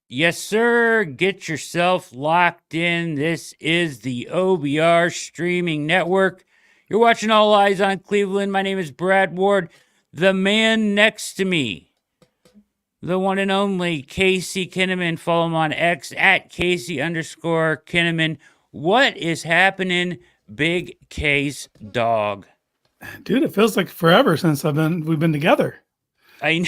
Yes, sir. Get yourself locked in. This is the OBR streaming network. You're watching All Eyes on Cleveland. My name is Brad Ward. The man next to me, the one and only Casey Kinnamon. Follow him on X at Casey_Kinnamon. What is happening, Big K's dog? Dude, it feels like forever since we've been together. I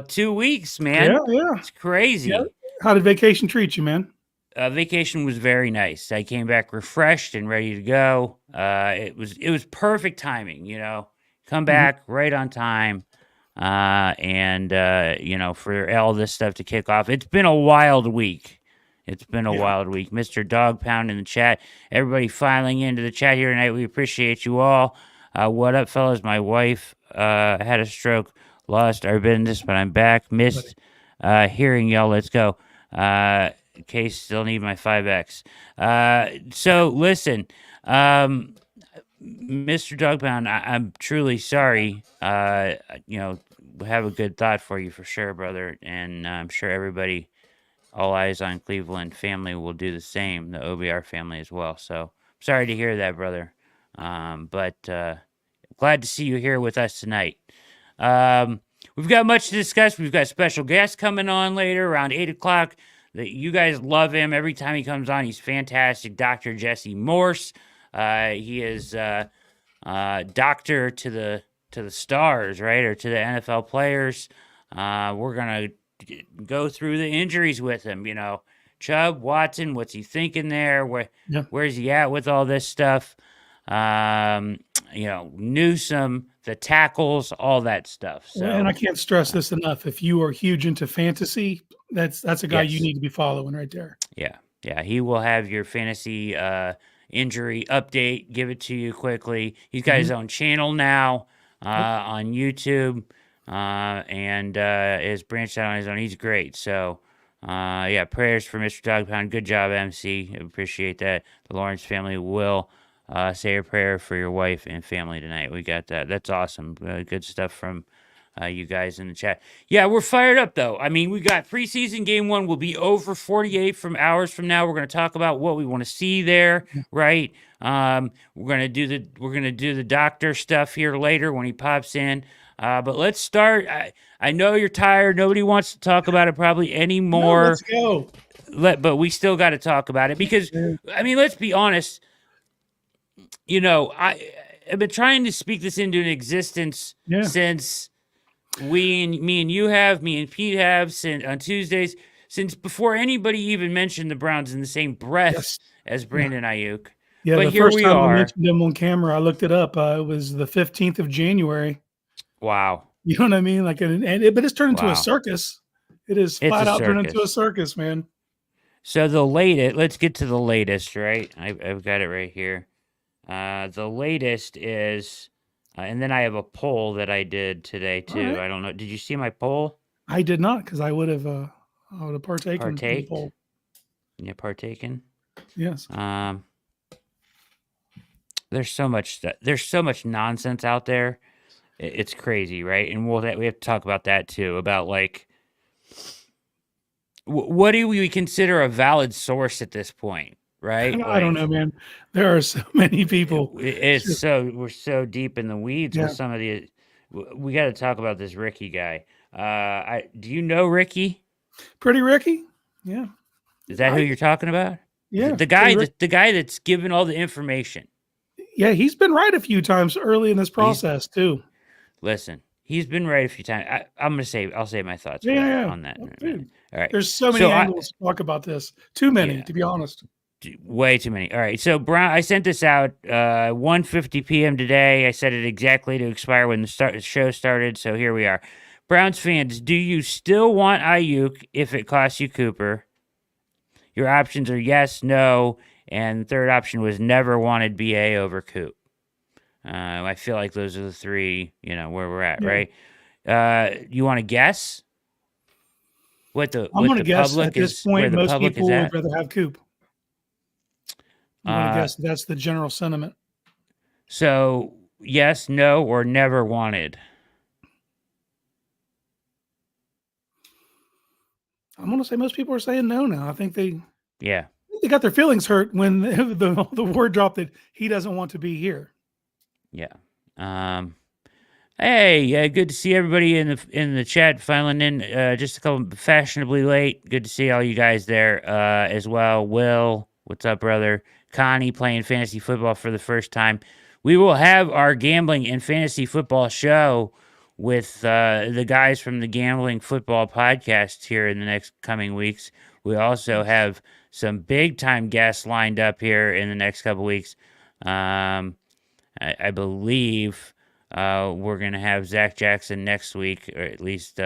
2 weeks, man. Yeah. It's crazy. Yeah. How did vacation treat you, man? Vacation was very nice. I came back refreshed and ready to go. It was perfect timing, Come back right on time, and for all this stuff to kick off. It's been a wild week. Mr. Dog Pound in the chat. Everybody filing into the chat here tonight. We appreciate you all. What up, fellas? My wife had a stroke, lost our business, but I'm back. Missed hearing y'all. Let's go. Case still need my 5X. So listen, Mr. Dogpound, I'm truly sorry. Have a good thought for you for sure, brother. And I'm sure everybody, All Eyes on Cleveland family will do the same, the OBR family as well. So sorry to hear that, brother. But glad to see you here with us tonight. We've got much to discuss. We've got special guests coming on later around 8 o'clock. You guys love him. Every time he comes on, he's fantastic. Dr. Jesse Morse. He is doctor to the stars, right? Or to the NFL players. We're going to go through the injuries with him. Chubb, Watson, what's he thinking there? Where's he at with all this stuff? Newsome, the tackles, all that stuff. So, and I can't stress this enough. If you are huge into fantasy, that's a guy you need to be following right there. Yeah. He will have your fantasy injury update, give it to you quickly. He's got his own channel now on YouTube, and is branched out on his own. He's great. So, prayers for Mr. Dog Pound. Good job, MC. I appreciate that. The Lawrence family will say a prayer for your wife and family tonight. We got that. That's awesome. Good stuff from you guys in the chat. Yeah, we're fired up, though. I mean, we got preseason game 1 will be over 48 hours from now. We're going to talk about what we want to see there, right? We're going to do the doctor stuff here later when he pops in. But let's start. I know you're tired. Nobody wants to talk about it probably anymore. No, let's go. But we still got to talk about it because, I mean, let's be honest. I've been trying to speak this into an existence since me and Pete have since on Tuesdays, since before anybody even mentioned the Browns in the same breath as Brandon Aiyuk. Yeah, but the here first we time are. I mentioned him on camera, I looked it up. It was the 15th of January. Wow. You know what I mean? But it's turned into a circus. It's flat out turned into a circus, man. So let's get to the latest, right? I've got it right here. The latest is, and then I have a poll that I did today too. Right. I don't know. Did you see my poll? I did not, because I would have partaken in the poll. Yeah, partaken. Yes. There's so much nonsense out there. It's crazy, right? And we have to talk about that too. About like, what do we consider a valid source at this point? Right? I don't know, man. There are so many people. We're so deep in the weeds with some of the. We got to talk about this Ricky guy. Do you know Ricky? Pretty Ricky? Yeah. Is that who you're talking about? Yeah. The guy that's given all the information. Yeah, he's been right a few times early in this process too. Listen, he's been right a few times. I'll say my thoughts on that. All right. There's so many angles to talk about this. Too many, to be honest. Way too many. All right. So I sent this out 1:50 p.m. today. I set it exactly to expire when the show started. So here we are. Browns fans, do you still want Aiyuk if it costs you Cooper? Your options are yes, no, and the third option was never wanted BA over Coop. I feel like those are the three, where we're at, right? You want to guess? I'm going to guess at this point, most people would rather have Coop. I'm going to guess that's the general sentiment. So, yes, no, or never wanted? I'm going to say most people are saying no now. I think they got their feelings hurt when the word dropped that he doesn't want to be here. Yeah. Hey, good to see everybody in the chat filing in. Just a couple fashionably late. Good to see all you guys there as well. Will, what's up, brother? Connie playing fantasy football for the first time. We will have our gambling and fantasy football show with the guys from the Gambling Football Podcast here in the next coming weeks. We also have some big time guests lined up here in the next couple weeks. I believe we're going to have Zach Jackson next week, or at least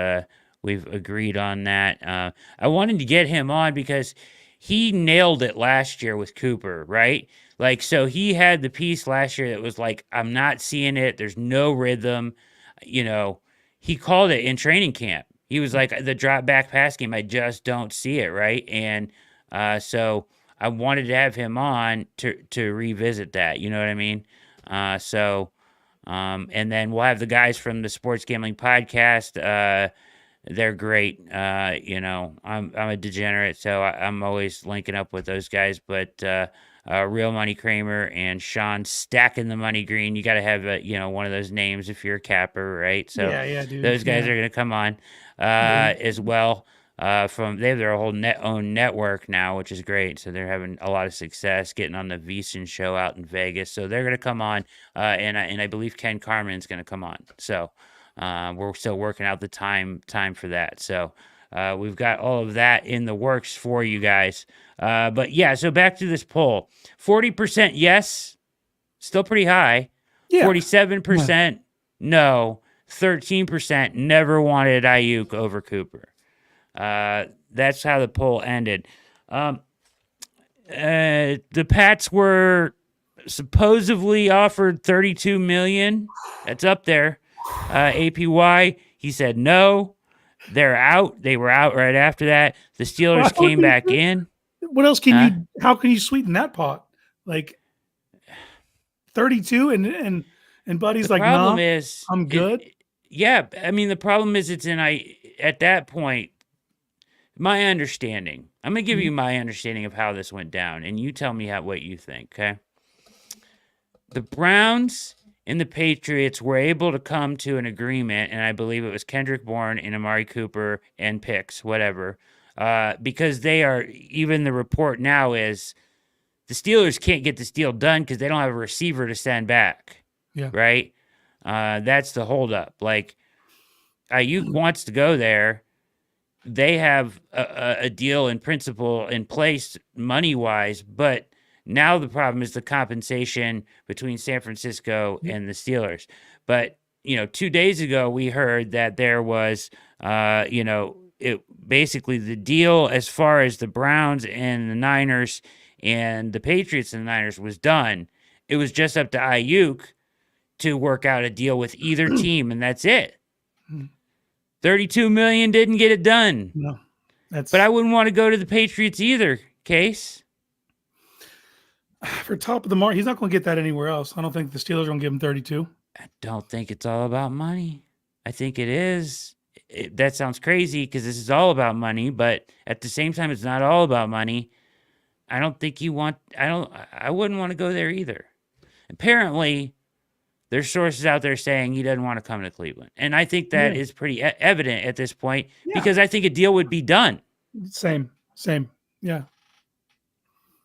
we've agreed on that. I wanted to get him on because he nailed it last year with Cooper, right? Like, so he had the piece last year that was like, I'm not seeing it. There's no rhythm. You know, he called it in training camp. He was like, the drop back pass game, I just don't see it, right? And so I wanted to have him on to revisit that. You know what I mean? And then we'll have the guys from the Sports Gambling Podcast. They're great. I'm a degenerate, so I'm always linking up with those guys. But Real Money Kramer and Sean stacking the money green. You got to have one of those names if you're a capper, right? So dude. Those guys are going to come on as well. They have their whole own network now, which is great. So they're having a lot of success getting on the VSiN show out in Vegas. So they're going to come on, and I believe Ken Carman's going to come on. So we're still working out the time for that. So we've got all of that in the works for you guys. But yeah, so back to this poll: 40% yes, still pretty high. Yeah. 47% no. 13% never wanted Aiyuk over Cooper. That's how the poll ended. The Pats were supposedly offered $32 million. That's up there. APY, he said no. They're out. They were out right after that. The Steelers came back in. What else can you? How can you sweeten that pot? Like 32, and Buddy's like, problem nah, is, I'm good. I mean, the problem is at that point. My understanding. I'm going to give you my understanding of how this went down, and you tell me what you think, okay? The Browns and the Patriots were able to come to an agreement, and I believe it was Kendrick Bourne and Amari Cooper and picks, whatever, because even the report now is the Steelers can't get this deal done because they don't have a receiver to send back, right? That's the holdup. Like, Aiyuk wants to go there. They have a deal in principle in place money-wise, but now the problem is the compensation between San Francisco and the Steelers. But, 2 days ago, we heard that there was, basically the deal as far as the Browns and the Niners and the Patriots and the Niners was done. It was just up to Aiyuk to work out a deal with either team, and that's it. $32 million didn't get it done. No, but I wouldn't want to go to the Patriots either, Case. For top of the market, he's not going to get that anywhere else. I don't think the Steelers are going to give him 32. I don't think it's all about money. I think it is. That sounds crazy because this is all about money, but at the same time, it's not all about money. I don't think I wouldn't want to go there either. Apparently, there's sources out there saying he doesn't want to come to Cleveland. And I think that is pretty evident at this point because I think a deal would be done. Same. Yeah.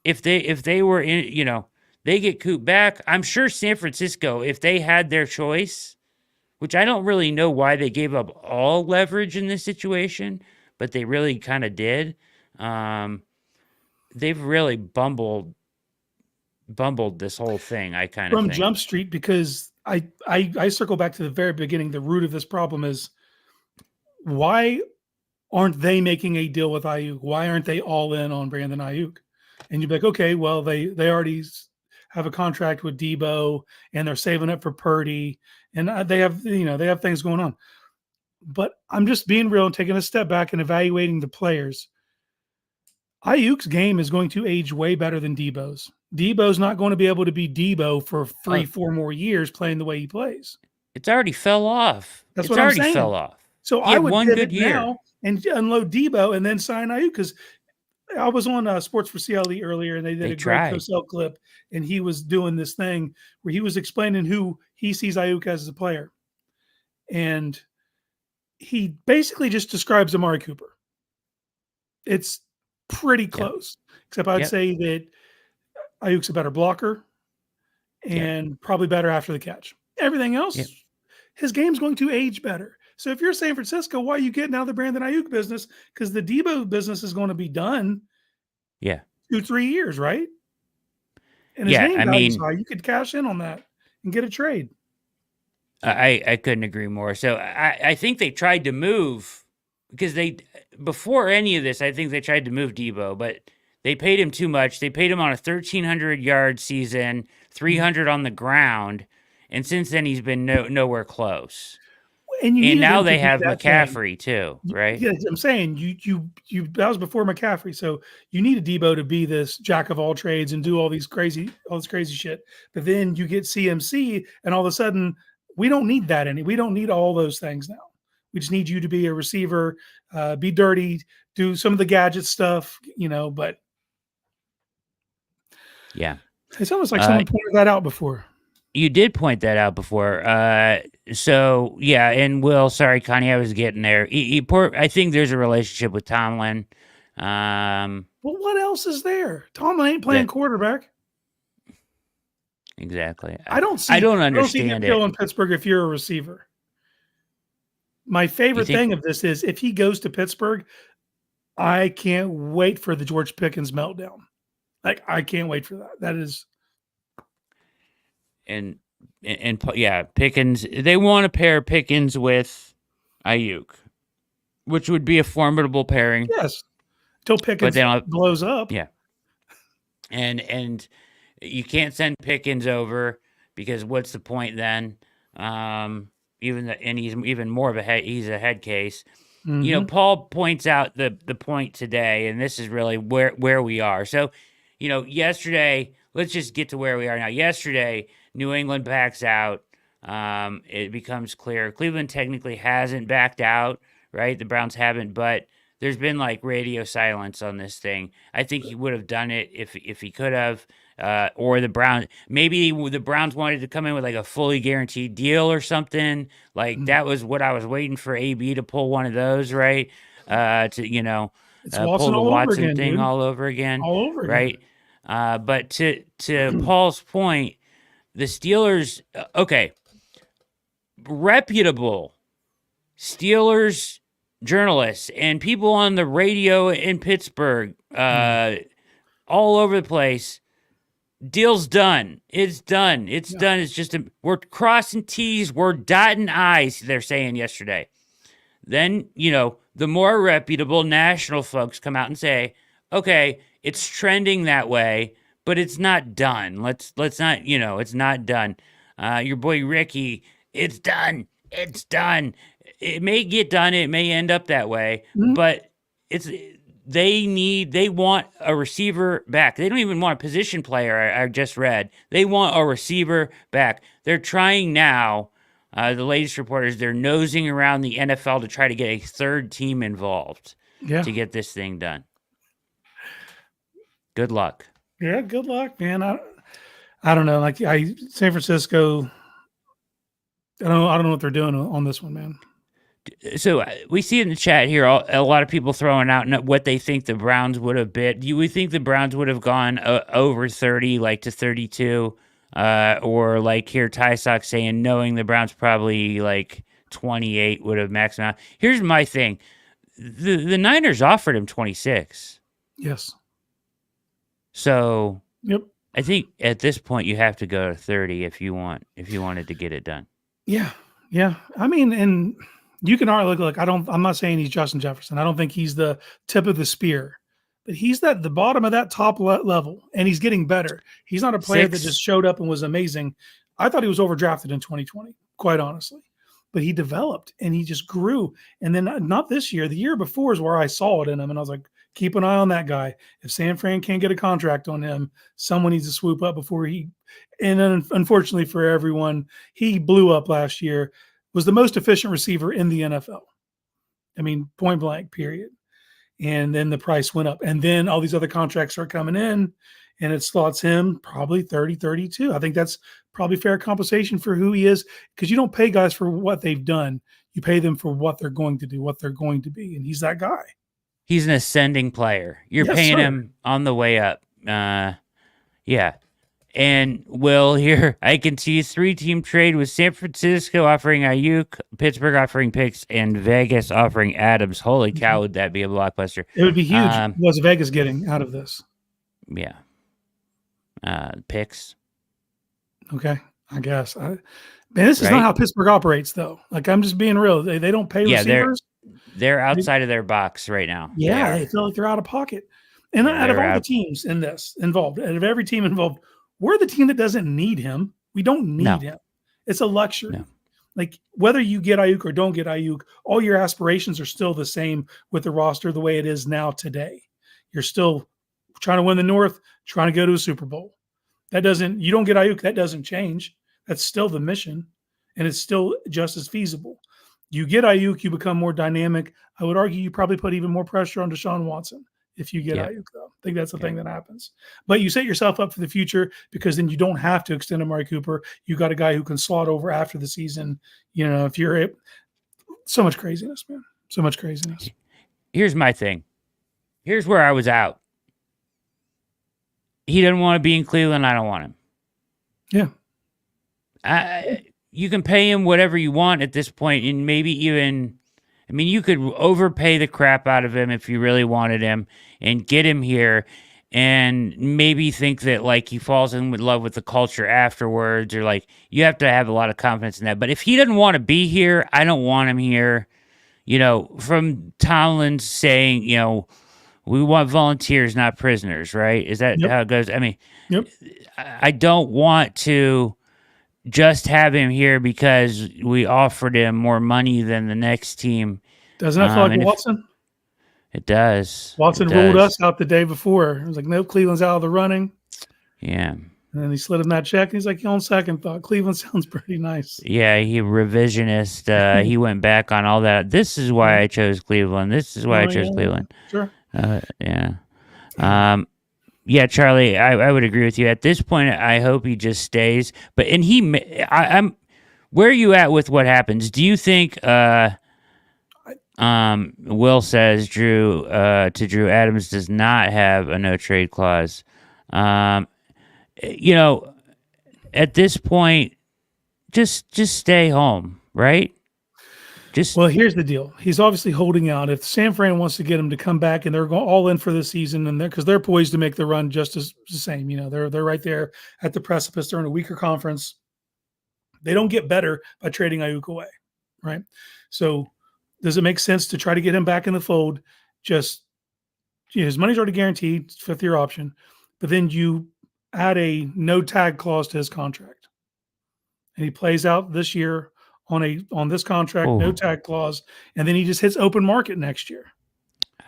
If they were in, they get Coop back. I'm sure San Francisco, if they had their choice, which I don't really know why they gave up all leverage in this situation, but they really kind of did. They've really bumbled this whole thing. I kind of from Jump Street because I circle back to the very beginning. The root of this problem is why aren't they making a deal with Aiyuk? Why aren't they all in on Brandon Aiyuk? And you'd be like, okay, well, they already have a contract with Debo and they're saving up for Purdy and they have things going on. But I'm just being real and taking a step back and evaluating the players. Aiyuk's game is going to age way better than Debo's. Debo's not going to be able to be Debo for 3-4 more years playing the way he plays. It's already fell off. That's what I'm saying. Fell off. So I would one good year now and unload Debo and then sign Aiyuk. Because I was on Sports for CLE earlier, and they did a Greg tried. Cosell clip, and he was doing this thing where he was explaining who he sees Aiyuk as a player. And he basically just describes Amari Cooper. It's pretty close, except I'd say that Ayuk's a better blocker and probably better after the catch. Everything else, his game's going to age better. So if you're San Francisco, why are you getting out of the Brandon Aiyuk business? Because the Debo business is going to be done 2-3 years, right? And his name value's high. You could cash in on that and get a trade. I couldn't agree more. So I think they tried to move because before any of this, I think they tried to move Debo, but they paid him too much. They paid him on a 1,300-yard season, 300 on the ground, and since then he's been nowhere close. And now they have McCaffrey too, right? Yeah, I'm saying you that was before McCaffrey. So you need a Debo to be this jack of all trades and do all this crazy shit. But then you get CMC, and all of a sudden we don't need that we don't need all those things now. We just need you to be a receiver, be dirty, do some of the gadget stuff, but it's almost like someone pointed that out before. You did point that out before. So yeah, and Will, sorry, Connie, I was getting there. I think there's a relationship with Tomlin. Well, what else is there? Tomlin ain't playing quarterback. Exactly. I don't understand it. In Pittsburgh, if you're a receiver, my favorite thing of this is if he goes to Pittsburgh, I can't wait for the George Pickens meltdown. Like, I can't wait for that. That is. And Pickens. They want to pair Pickens with Aiyuk, which would be a formidable pairing. Yes, until Pickens blows up. Yeah, and you can't send Pickens over because what's the point then? And he's even more of he's a head case. Mm-hmm. Paul points out the point today, and this is really where we are. So, yesterday, let's just get to where we are now. Yesterday, New England backs out. It becomes clear. Cleveland technically hasn't backed out, right? The Browns haven't, but there's been like radio silence on this thing. I think he would have done it if he could have. Or the Browns, maybe the Browns wanted to come in with like a fully guaranteed deal or something. Like that was what I was waiting for AB to pull one of those, right? To pull the Watson thing all over again, right? But to Paul's point, the Steelers, reputable Steelers journalists and people on the radio in Pittsburgh, all over the place. Deal's done. It's done. It's done. It's just we're crossing T's, we're dotting I's, they're saying yesterday. Then, the more reputable national folks come out and say, okay, it's trending that way, but it's not done. Let's not, it's not done. Your boy Ricky, it's done. It's done. It may get done. It may end up that way, but they want a receiver back. They don't even want a position player. I just read. They want a receiver back. They're trying now. The latest reporters, they're nosing around the NFL to try to get a third team involved to get this thing done. Good luck. Yeah, good luck, man. I don't know. Like San Francisco, I don't know what they're doing on this one, man. So we see in the chat here a lot of people throwing out what they think the Browns would have bid. Do we think the Browns would have gone over 30, like to 32? Or like here, Ty Sock saying knowing the Browns probably like 28 would have maxed out. Here's my thing. The Niners offered him 26. Yes. So I think at this point you have to go to 30 if you wanted to get it done. Yeah. Yeah. I mean, and you can argue, look, I'm not saying he's Justin Jefferson. I don't think he's the tip of the spear, but he's the bottom of that top level, and he's getting better. He's not a player that just showed up and was amazing. I thought he was overdrafted in 2020, quite honestly, but he developed and he just grew. And then not this year, the year before is where I saw it in him. And I was like, keep an eye on that guy. If San Fran can't get a contract on him, someone needs to swoop up before and then unfortunately for everyone, he blew up last year, was the most efficient receiver in the NFL. I mean, point blank, period. And then the price went up. And then all these other contracts are coming in, and it slots him probably 30, 32. I think that's probably fair compensation for who he is, because you don't pay guys for what they've done. You pay them for what they're going to do, what they're going to be. And he's that guy. He's an ascending player. You're Yes, paying sir. him on the way up. Yeah. And Will, here I can see a 3-team trade with San Francisco offering Aiyuk, Pittsburgh offering picks, and Vegas offering Adams. Holy cow, would that be a blockbuster? It would be huge. What's Vegas getting out of this? Yeah. Picks. Okay, I guess. Man, this is not how Pittsburgh operates, though. Like, I'm just being real. They don't pay receivers. They're outside of their box right now. Yeah, they feel like they're out of pocket. And out of all the teams in this involved, out of every team involved, we're the team that doesn't need him. We don't need him. It's a luxury. No. Like, whether you get Aiyuk or don't get Aiyuk, all your aspirations are still the same with the roster the way it is now today. You're still trying to win the North, trying to go to a Super Bowl. You don't get Aiyuk, that doesn't change. That's still the mission, and it's still just as feasible. You get Aiyuk, you become more dynamic. I would argue you probably put even more pressure on Deshaun Watson if you get Aiyuk, though. I think that's the thing that happens. But you set yourself up for the future, because then you don't have to extend Amari Cooper. You got a guy who can slot over after the season. You know, if you're so much craziness, man. So much craziness. Here's my thing. Here's where I was out. He doesn't want to be in Cleveland. I don't want him. Yeah. You can pay him whatever you want at this point, and maybe even, I mean, you could overpay the crap out of him if you really wanted him and get him here, and maybe think that like he falls in love with the culture afterwards, or like you have to have a lot of confidence in that. But if he doesn't want to be here, I don't want him here. You know, from Tomlin saying, you know, we want volunteers, not prisoners, right? Is that how it goes? I mean, I don't want to just have him here because we offered him more money than the next team. Doesn't that feel like Watson? It does. Watson ruled us out the day before. It was like, no, Cleveland's out of the running. Yeah. And then he slid him that check. He's like, on second thought, Cleveland sounds pretty nice. Yeah, he revisionist. He went back on all that. This is why I chose Cleveland. This is why I chose Cleveland. Sure. Yeah. Yeah, Charlie, I would agree with you. At this point, I hope he just stays. But I'm. Where are you at with what happens? Do you think? Will says Drew Adams does not have a no trade clause. You know, at this point, just stay home, right? Well, here's the deal. He's obviously holding out. If San Fran wants to get him to come back, and they're going all in for this season, and because they're poised to make the run just as the same, you know, they're right there at the precipice. They're in a weaker conference. They don't get better by trading Aiyuk away, right? So, does it make sense to try to get him back in the fold? Just, you know, his money's already guaranteed, fifth-year option, but then you add a no tag clause to his contract, and he plays out this year on this contract, no tag clause, and then he just hits open market next year.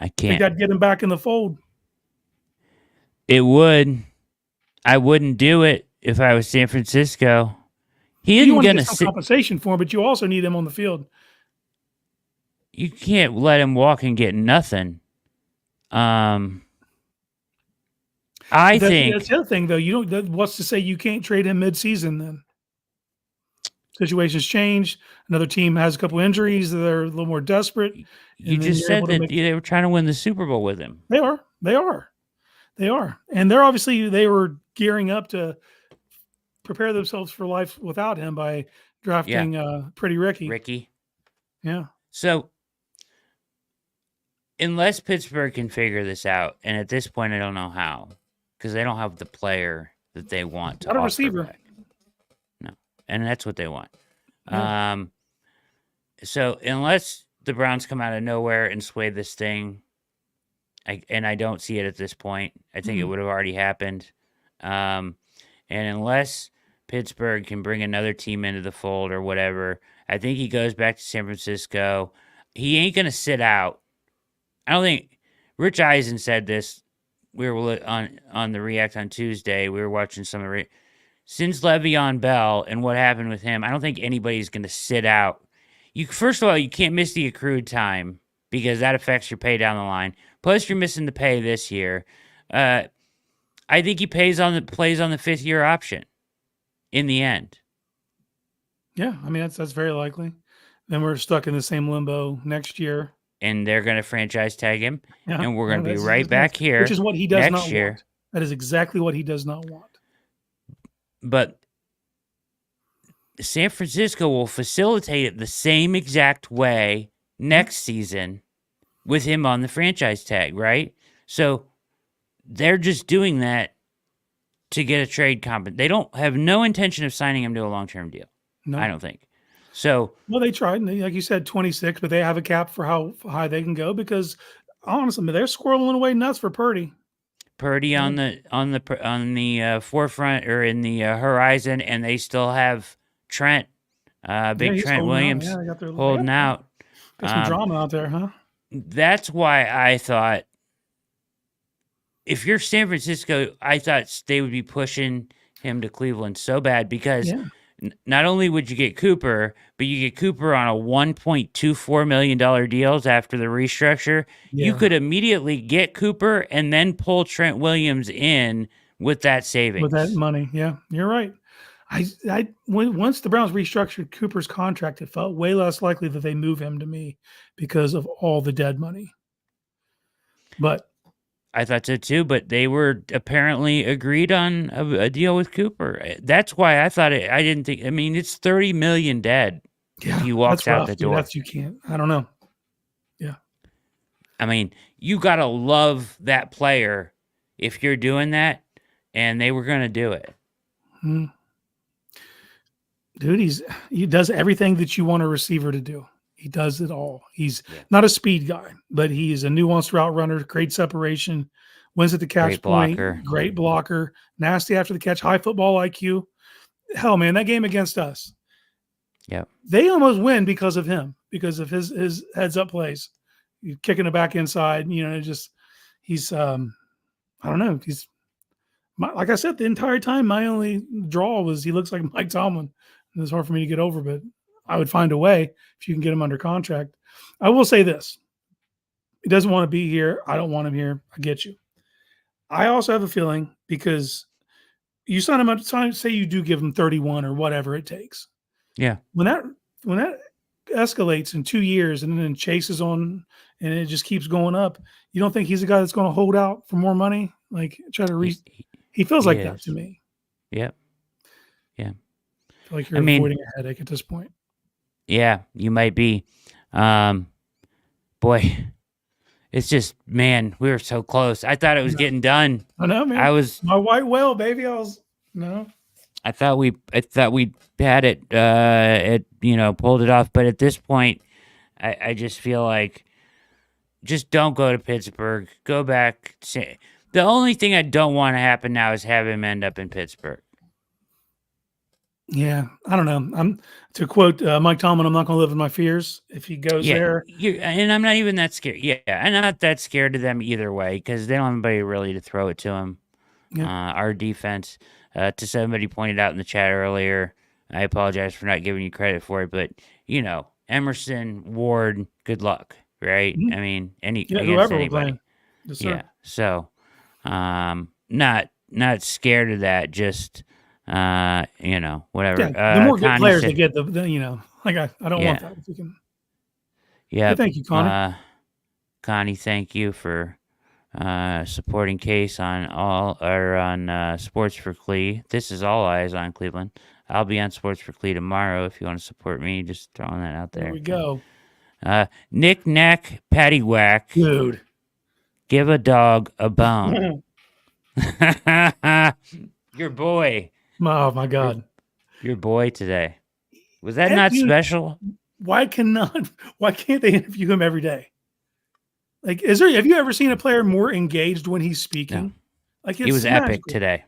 I can't. You got to get him back in the fold. It would. I wouldn't do it if I was San Francisco. He isn't going to get some compensation for him, but you also need him on the field. You can't let him walk and get nothing. I think that's the other thing, though. You don't. What's to say you can't trade him mid-season then? Situations change. Another team has a couple injuries. They're a little more desperate. You just said that they were trying to win the Super Bowl with him. They are. And they were gearing up to prepare themselves for life without him by drafting Pretty Ricky. Yeah. So unless Pittsburgh can figure this out, and at this point I don't know how, because they don't have the player that they want to Not a offer receiver. back. And that's what they want. Yeah. So unless the Browns come out of nowhere and sway this thing, I don't see it at this point. I think it would have already happened. And unless Pittsburgh can bring another team into the fold or whatever, I think he goes back to San Francisco. He ain't going to sit out. I don't think Rich Eisen said this. We were on the React on Tuesday. We were watching some of it. Since Le'Veon Bell and what happened with him, I don't think anybody's going to sit out. First of all, you can't miss the accrued time. because that affects your pay down the line. Plus, you're missing the pay this year. I think he plays on the 5th-year option in the end. Yeah, I mean that's very likely. Then we're stuck in the same limbo next year. And they're going to franchise tag him, Yeah, and we're going to be that's right back here, which is what he does next not year. want. That is exactly what he does not want. But San Francisco will facilitate it the same exact way next season with him on the franchise tag, right? So they're just doing that to get a trade comp. They don't have no intention of signing him to a long-term deal. No, I don't think. So, well, they tried, and like you said, 26, but they have a cap for how high they can go because honestly, they're squirreling away nuts for Purdy. Purdy on the forefront or in the horizon, and they still have Trent, big Trent Williams holding out. Got some drama out there, huh? That's why I thought if you're San Francisco, I thought they would be pushing him to Cleveland so bad because not only would you get Cooper, but you get Cooper on a $1.24 million deals after the restructure. Yeah. You could immediately get Cooper and then pull Trent Williams in with that savings. With that money, yeah, you're right. Once the Browns restructured Cooper's contract, it felt way less likely that they move him to me because of all the dead money. But I thought so too, but they were apparently agreed on a deal with Cooper. That's why I thought it. I didn't think. I mean, it's $30 million dead. Yeah, if he walks out the door. You can't. I don't know. Yeah. I mean, you gotta love that player if you're doing that, and they were going to do it. Dude, he does everything that you want a receiver to do. He does it all. He's not a speed guy, but he's a nuanced route runner, great separation, wins at the catch point, great blocker, nasty after the catch, high football IQ. Hell, man, that game against us. Yeah. They almost win because of him, because of his heads up plays. He's kicking it back inside, he's I don't know. Like I said, the entire time, my only draw was he looks like Mike Tomlin. And it's hard for me to get over, but I would find a way if you can get him under contract. I will say this. He doesn't want to be here. I don't want him here. I get you. I also have a feeling because you sign him up, say you do give him 31 or whatever it takes. Yeah. When that escalates in 2 years and then chases on and it just keeps going up, you don't think he's a guy that's going to hold out for more money? Like try to he feels like that to me. Yep. Yeah. I feel like you're avoiding a headache at this point. Yeah, you might be. Boy, it's just, man, we were so close. I thought it was getting done. I know, man. I was my white whale, baby. I thought we had it, pulled it off. But at this point, I just feel like just don't go to Pittsburgh. Go back. The only thing I don't want to happen now is have him end up in Pittsburgh. Yeah, I don't know. To quote Mike Tomlin, I'm not going to live in my fears if he goes there. And I'm not even that scared. Yeah, I'm not that scared of them either way because they don't have anybody really to throw it to him. Yeah. Our defense, to somebody pointed out in the chat earlier, I apologize for not giving you credit for it, but, Emerson, Ward, good luck, right? Mm-hmm. I mean, against anybody. Yes, yeah, so not scared of that, just... whatever. Yeah, the more good players they get, I don't want that. If you can. Yeah. Thank you, Connie. Connie, thank you for supporting Case on Sports for Clee. This is All Eyes on Cleveland. I'll be on Sports for Clee tomorrow if you want to support me. Just throwing that out there. There we go. Knick Knack Paddywhack. Dude. Give a dog a bone. Your boy. Oh my God! Your boy today. Was that not special? Why can't they interview him every day? Like, have you ever seen a player more engaged when he's speaking? No. Like he was magical. Epic today.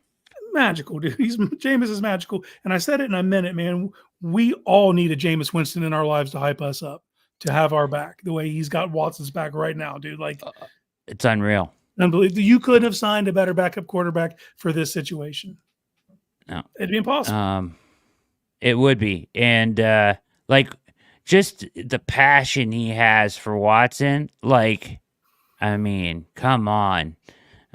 Magical, dude. Jameis is magical, and I said it and I meant it, man. We all need a Jameis Winston in our lives to hype us up, to have our back. The way he's got Watson's back right now, dude. Like, it's unreal. Unbelievable. You couldn't have signed a better backup quarterback for this situation. No, it'd be impossible. It would be, and just the passion he has for Watson. Like, I mean, come on.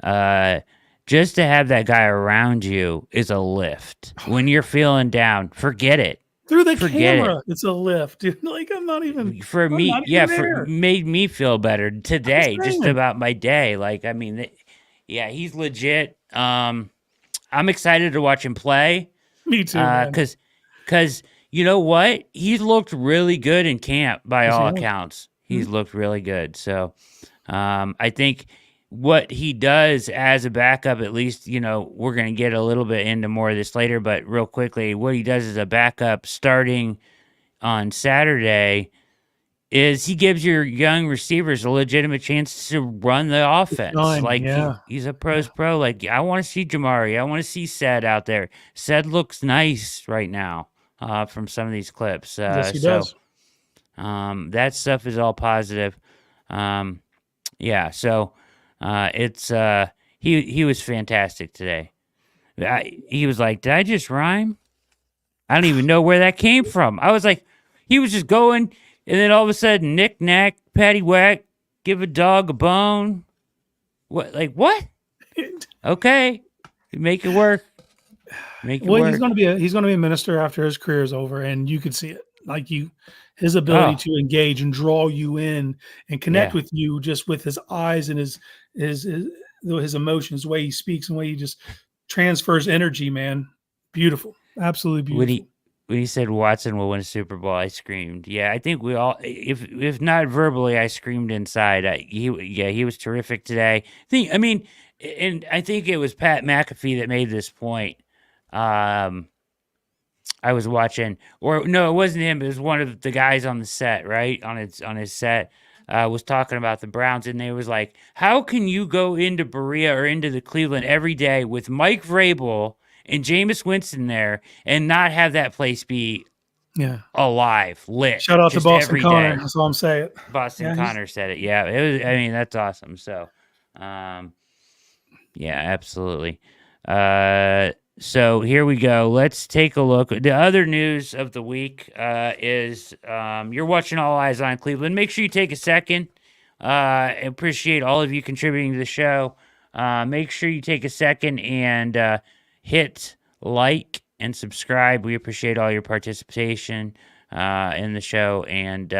Uh, just to have that guy around you is a lift. When you're feeling down, forget it. Through the Forget it. camera, it's a lift, dude. Like I'm not even there. Made me feel better I'm today, just saying. about my day. Like, I mean, yeah, he's legit. I'm excited to watch him play. Me too, man. Cause you know what? He's looked really good in camp by Yes, he all has. accounts. He's Mhm. looked really good. So, I think what he does as a backup, at least, we're going to get a little bit into more of this later, but real quickly, what he does as a backup starting on Saturday is he gives your young receivers a legitimate chance to run the offense. Done. Like Yeah. he's a Yeah. pro's pro. Like I want to see Jamari. I want to see Sed out there. Sed looks nice right now from some of these clips. Yes, he does. That stuff is all positive. Yeah. So it's he was fantastic today. He was like, "Did I just rhyme? I don't even know where that came from." I was like, he was just going, and then all of a sudden, knick knack, patty whack, give a dog a bone. What? Like what? Okay, make it work. Make it Well, work. he's gonna be a minister after his career is over, and you could see it. Like his ability Oh to engage and draw you in and connect yeah. with you just with his eyes and his emotions, the way he speaks and the way he just transfers energy, man. Beautiful. Absolutely When beautiful. he said Watson will win a Super Bowl, I screamed. Yeah, I think we all, if not verbally, I screamed inside. He was terrific today. I mean, and I think it was Pat McAfee that made this point. Um, I was watching, or no, it wasn't him. It was one of the guys on the set, right on his set. Was talking about the Browns, and they was like, "How can you go into Berea or into the Cleveland every day with Mike Vrabel and Jameis Winston there, and not have that place be Yeah. alive, lit, Shout out to just Boston every Connor. day?" That's all I'm saying. Boston Yeah, he's Connor said it. Yeah, it was. I mean, that's awesome. So, um, yeah, absolutely. So here we go. Let's take a look. The other news of the week is you're watching All Eyes on Cleveland. Make sure you take a second. Appreciate all of you contributing to the show. Make sure you take a second and hit like and subscribe. We appreciate all your participation in the show and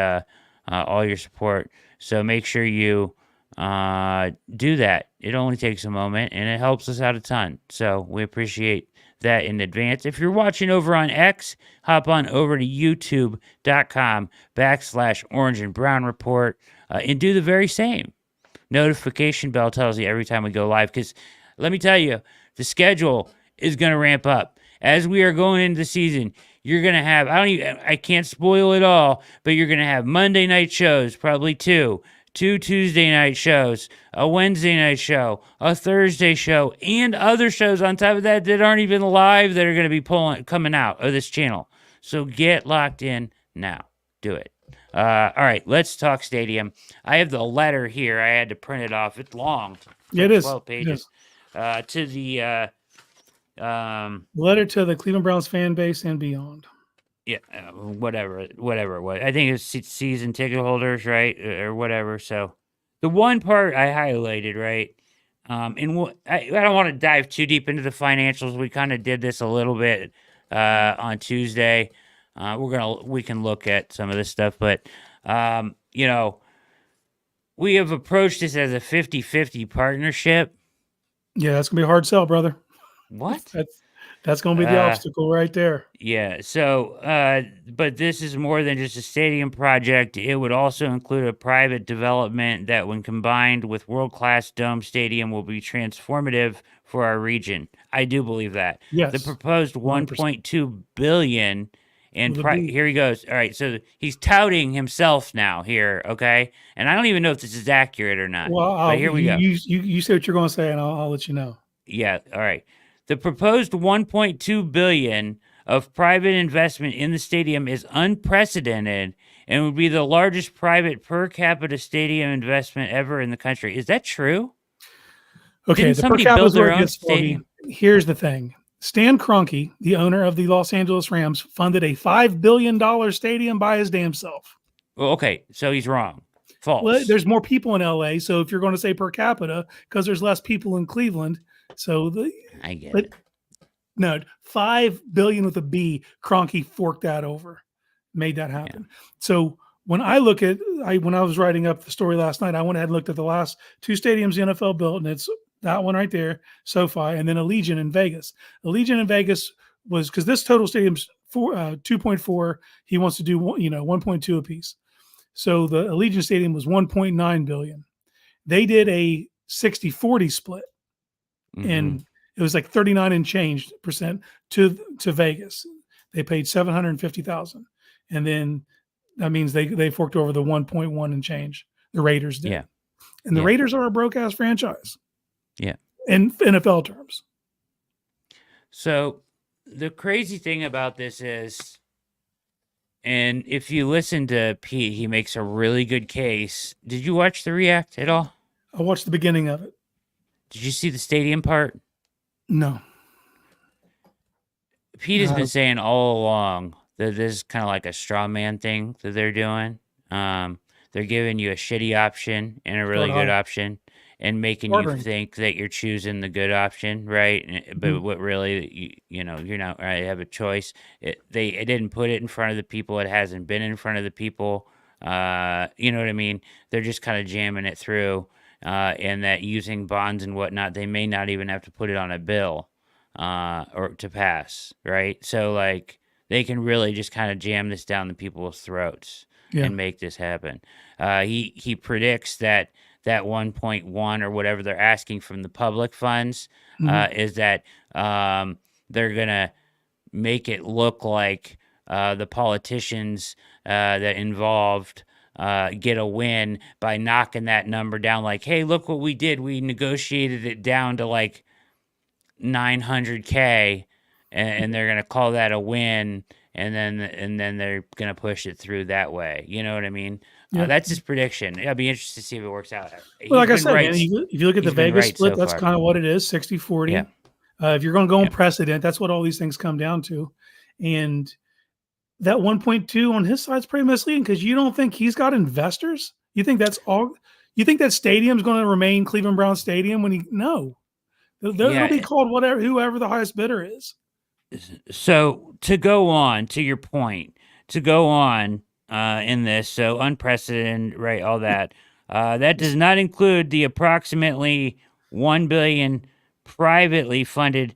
all your support. So make sure you do that. It only takes a moment and it helps us out a ton. So we appreciate that in advance. If you're watching over on X, hop on over to youtube.com/orange and brown report and do the very same. Notification bell tells you every time we go live, because let me tell you, the schedule is going to ramp up as we are going into the season. You're going to have, I can't spoil it all, but you're going to have Monday night shows, probably two Tuesday night shows, a Wednesday night show, a Thursday show, and other shows on top of that that aren't even live that are going to be coming out of this channel. So get locked in now. Do it. All right, let's talk stadium. I have the letter here. I had to print it off. It's long. It's yeah, like it is. 12 It pages. is. To the Letter to the Cleveland Browns fan base and beyond. yeah, whatever it was. I think it's season ticket holders, right, or whatever. So the one part I highlighted, right, and I don't want to dive too deep into the financials. We kind of did this a little bit on Tuesday. We can look at some of this stuff, but we have approached this as a 50-50 partnership. Yeah, that's gonna be a hard sell, brother. What? That's gonna be the obstacle right there. Yeah. So, but this is more than just a stadium project. It would also include a private development that, when combined with world-class dome stadium, will be transformative for our region. I do believe that. The Yes, proposed 100%. 1.2 billion and With a B. here he goes. All right. So he's touting himself now here. Okay. And I don't even know if this is accurate or not, but Well, here we go. you say what you're going to say, and I'll let you know. Yeah. All right. The proposed 1.2 billion of private investment in the stadium is unprecedented and would be the largest private per capita stadium investment ever in the country. Is that true? Okay, Didn't the per somebody capita build is where their it own gets foggy. stadium? Here's the thing: Stan Kroenke, the owner of the Los Angeles Rams, funded a $5 billion stadium by his damn self. Well, okay, so he's wrong. Well, False. there's more people in LA, so if you're going to say per capita, because there's less people in Cleveland, so I get but it. no, 5 billion with a B. Kroenke forked that over, made that happen. Yeah. So when I look at, when I was writing up the story last night, I went ahead and looked at the last two stadiums the NFL built, and it's that one right there, SoFi, and then Allegiant in Vegas. Allegiant in Vegas was, because this total stadium's 2.4. He wants to do 1.2 apiece. So the Allegiant Stadium was 1.9 billion. They did a 60-40 split, and it was like 39 and change percent to Vegas. They paid 750,000, and then that means they forked over the 1.1 and change. The Raiders did, and the Raiders are a broke ass franchise. Yeah, in NFL terms. So the crazy thing about this is, and if you listen to Pete, he makes a really good case. Did you watch the React at all? I watched the beginning of it. Did you see the stadium part? No. Pete has been saying all along that this is kind of like a straw man thing that they're doing. They're giving you a shitty option and a really good option, and making you think that you're choosing the good option, right? But what really, you're not right. You have a choice. It didn't put it in front of the people. It hasn't been in front of the people. You know what I mean? They're just kind of jamming it through, and that using bonds and whatnot, they may not even have to put it on a bill, or to pass, right? So like they can really just kind of jam this down the people's throats and make this happen. He predicts that 1.1 or whatever they're asking from the public funds is that they're gonna make it look like the politicians that involved get a win by knocking that number down. Like, hey, look what we did. We negotiated it down to like 900K, and they're gonna call that a win. And then they're gonna push it through that way. You know what I mean? That's his prediction. I'd be interested to see if it works out. Well, like I said, man, if you look at the Vegas split, that's kind of what it is, 60-40. Yeah. If you're going to go on precedent, that's what all these things come down to. And that 1.2 on his side is pretty misleading, because you don't think he's got investors? You think that's all? You think that stadium's going to remain Cleveland Browns Stadium it'll be called whoever the highest bidder is. So to go on to your point, in this, so unprecedented, right? All that that does not include the approximately $1 billion privately funded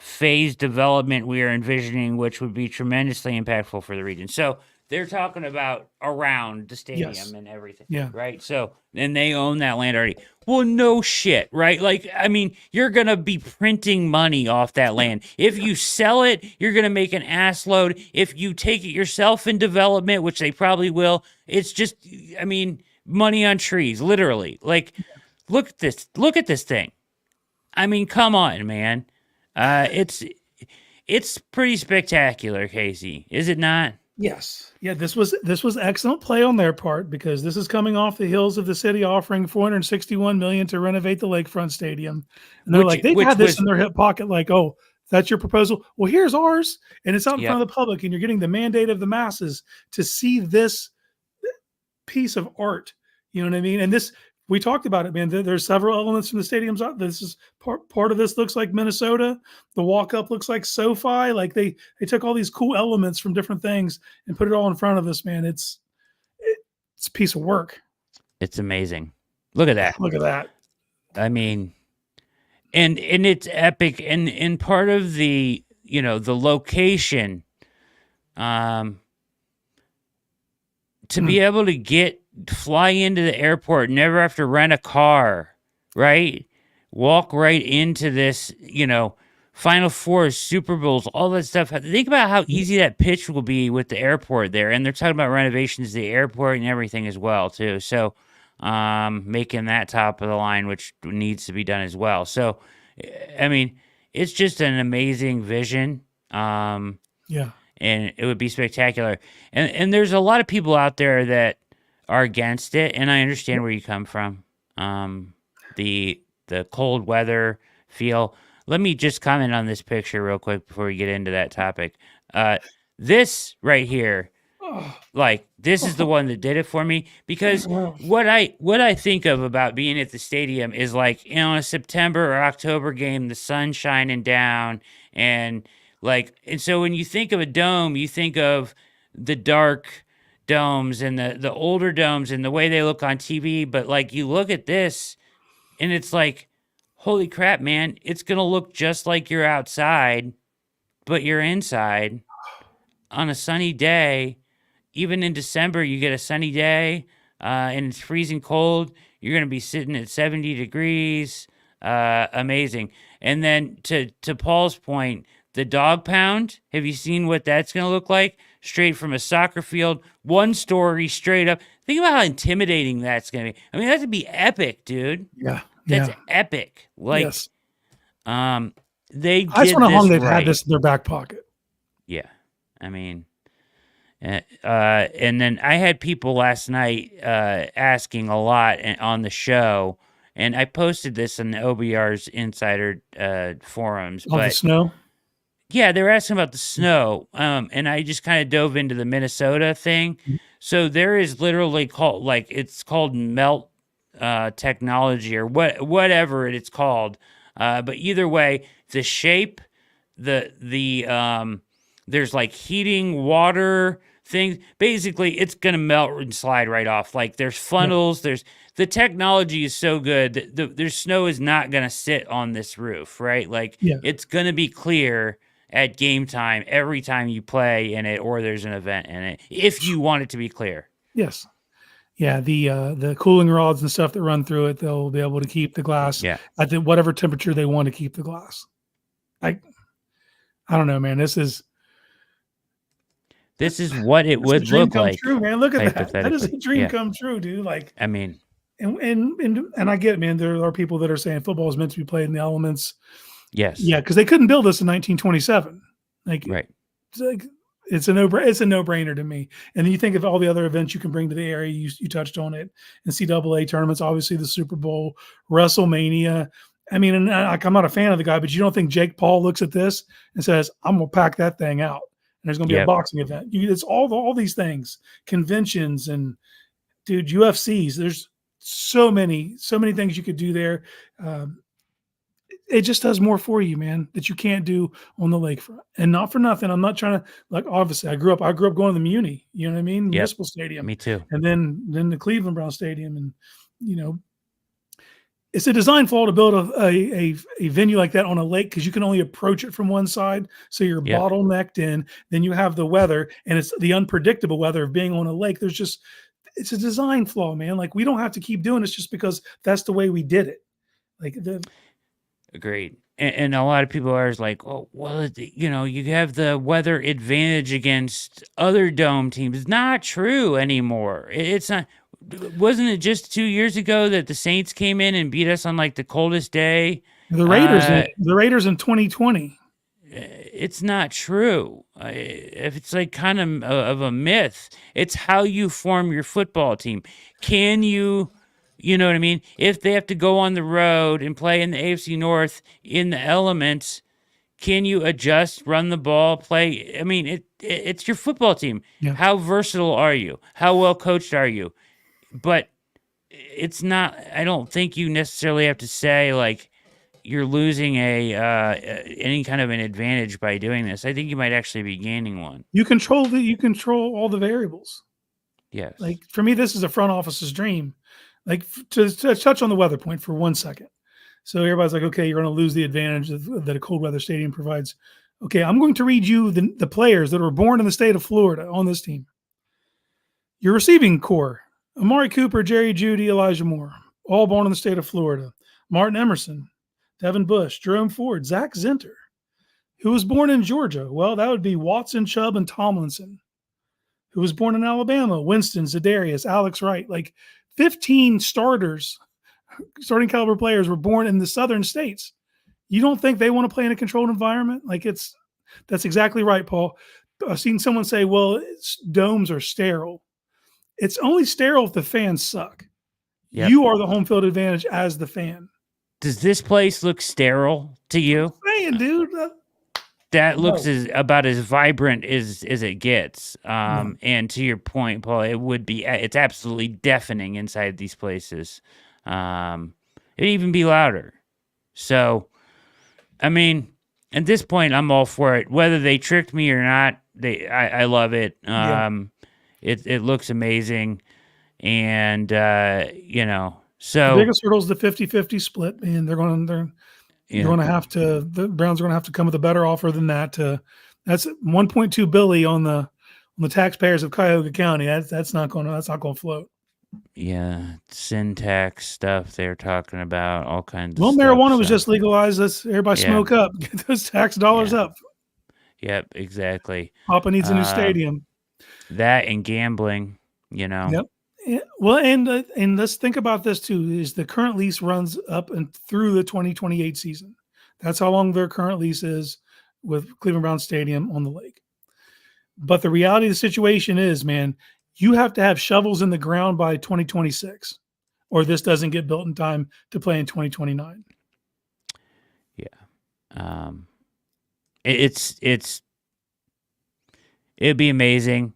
phase development we are envisioning, which would be tremendously impactful for the region. So they're talking about around the stadium and everything, right? So, and they own that land already. Well, no shit, right? Like, I mean, you're going to be printing money off that land. If you sell it, you're going to make an ass load. If you take it yourself in development, which they probably will, it's just, I mean, money on trees, literally. Like, look at this thing. I mean, come on, man. It's pretty spectacular, Casey, is it not? Yes. Yeah, this was excellent play on their part, because this is coming off the heels of the city offering $461 million to renovate the Lakefront Stadium. And they're they've had this in their hip pocket, like, oh, that's your proposal? Well, here's ours. And it's out in front of the public, and you're getting the mandate of the masses to see this piece of art. You know what I mean? And this, we talked about it, man. There's several elements from the stadiums. This is part of this looks like Minnesota. The walk up looks like SoFi. Like they took all these cool elements from different things and put it all in front of us, man. It's a piece of work. It's amazing. Look at that. Look at that. I mean, and it's epic. And part of the, the location, to be able to fly into the airport, never have to rent a car, right? Walk right into this, Final Fours, Super Bowls, all that stuff. Think about how easy that pitch will be with the airport there. And they're talking about renovations to the airport and everything as well, too. So making that top of the line, which needs to be done as well. So, I mean, it's just an amazing vision. And it would be spectacular. And there's a lot of people out there that are against it, and I understand where you come from. The cold weather feel. let me just comment on this picture real quick before we get into that topic. Uh, this right here, Oh, like this is the oh, one that did it for me because gross. what I think of about being at the stadium is like, a September or October game, the sun shining down, and and so when you think of a dome, you think of the dark domes and the older domes and the way they look on TV, but like you look at this and it's like, holy crap, man, it's gonna look just like you're outside, but you're inside on a sunny day. Even in December, you get a sunny day, and it's freezing cold. You're going to be sitting at 70 degrees. Amazing. And then to Paul's point, the dog pound. Have you seen what that's going to look like? Straight from a soccer field, one story straight up. Think about how intimidating that's going to be. I mean, that would be epic, dude. Yeah, That's yeah, epic. Like, yes. um, they I just did wonder how long this they've had right. this in their back pocket. Yeah. I mean, and then I had people last night asking a lot on the show, and I posted this in the OBR's insider forums. Of the But snow. yeah, they were asking about the snow, and I just kind of dove into the Minnesota thing. So there is literally called it's called melt technology or whatever it's called. But either way, the shape, the there's like heating water things. Basically, it's gonna melt and slide right off. Like there's Yeah, funnels. There's the technology is so good that there's snow is not gonna sit on this roof, right? Like yeah, it's gonna be clear at game time every time you play in it or there's an event in it if you want it to be clear. yes, yeah. The cooling rods and stuff that run through it, they'll be able to keep the glass Yeah. at whatever temperature they want to keep the glass. I I don't know, man. This is what it It's a would dream look come like true, man. Look at that. That is hypothetically. a dream Yeah. come true, dude. Like, I mean, and I get it, man. There are people that are saying football is meant to be played in the elements. yes. Yeah, because they couldn't build this in 1927. Like, Right. it's like it's a no brainer to me. And then you think of all the other events you can bring to the area. You touched on it. NCAA tournaments, obviously the Super Bowl, WrestleMania. I mean, and I'm not a fan of the guy, but you don't think Jake Paul looks at this and says, "I'm gonna pack that thing out." And there's gonna be a Yep. boxing event. It's all these things, conventions, and dude, UFCs. There's so many things you could do there. Um, it just does more for you, man, that you can't do on the lakefront. And not for nothing, I'm not trying to, like, obviously I grew up going to the Muni, you know what I mean? Yep. Municipal Stadium. Me too. And then the Cleveland Brown Stadium. And, you know, it's a design flaw to build a venue like that on a lake because you can only approach it from one side. So you're Yep. bottlenecked in. Then you have the weather, and it's the unpredictable weather of being on a lake. It's a design flaw, man. Like, we don't have to keep doing this just because that's the way we did it. Like, Agreed. And a lot of people are like, oh, well, you have the weather advantage against other dome teams. It's not true anymore. It's not. Wasn't it just 2 years ago that the Saints came in and beat us on like the coldest day? the Raiders in 2020. It's not true. If it's like kind of a myth, it's how you form your football team. Can you, you know what I mean? If they have to go on the road and play in the AFC North in the elements, can you adjust, run the ball, play? I mean, it's your football team. Yeah. How versatile are you? How well coached are you? But it's not. I don't think you necessarily have to say like you're losing any kind of an advantage by doing this. I think you might actually be gaining one. You control all the variables. Yes. Like, for me, this is a front office's dream. Like, to touch on the weather point for 1 second. So everybody's like, okay, you're going to lose the advantage that a cold weather stadium provides. Okay, I'm going to read you the players that were born in the state of Florida on this team. Your receiving core: Amari Cooper, Jerry Jeudy, Elijah Moore, all born in the state of Florida. Martin Emerson, Devin Bush, Jerome Ford, Zach Zinter. Who was born in Georgia? Well, that would be Watson, Chubb, and Tomlinson. Who was born in Alabama? Winston, Zadarius, Alex Wright. Like, 15 starting caliber players were born in the southern states. You don't think they want to play in a controlled environment? Like, that's exactly right, Paul. I've seen someone say, well, domes are sterile. It's only sterile if the fans suck. Yep. You are the home field advantage as the fan. Does this place look sterile to you? saying, dude. That looks No, about as vibrant as it gets. no. And to your point, Paul, it's absolutely deafening inside these places. It'd even be louder. So, I mean, at this point, I'm all for it. Whether they tricked me or not, I love it. Yeah. It looks amazing, and The so biggest hurdle is the 50-50 split, man. They're yeah, going to have to. The Browns are going to have to come with a better offer than that. That's 1.2 billion on the taxpayers of Cuyahoga County. That's not going to float. yeah, syntax stuff they're talking about, all kinds of Well, stuff. marijuana was So just legalized. Let's everybody yeah, smoke up. Get those tax dollars yeah, up. yep, exactly. Papa needs a new Uh, stadium. that and gambling, Yep. Well, and let's think about this too. Is the current lease runs up and through the 2028 season? That's how long their current lease is with Cleveland Browns Stadium on the lake. But the reality of the situation is, man, you have to have shovels in the ground by 2026, or this doesn't get built in time to play in 2029. yeah. Um, it's it'd be amazing.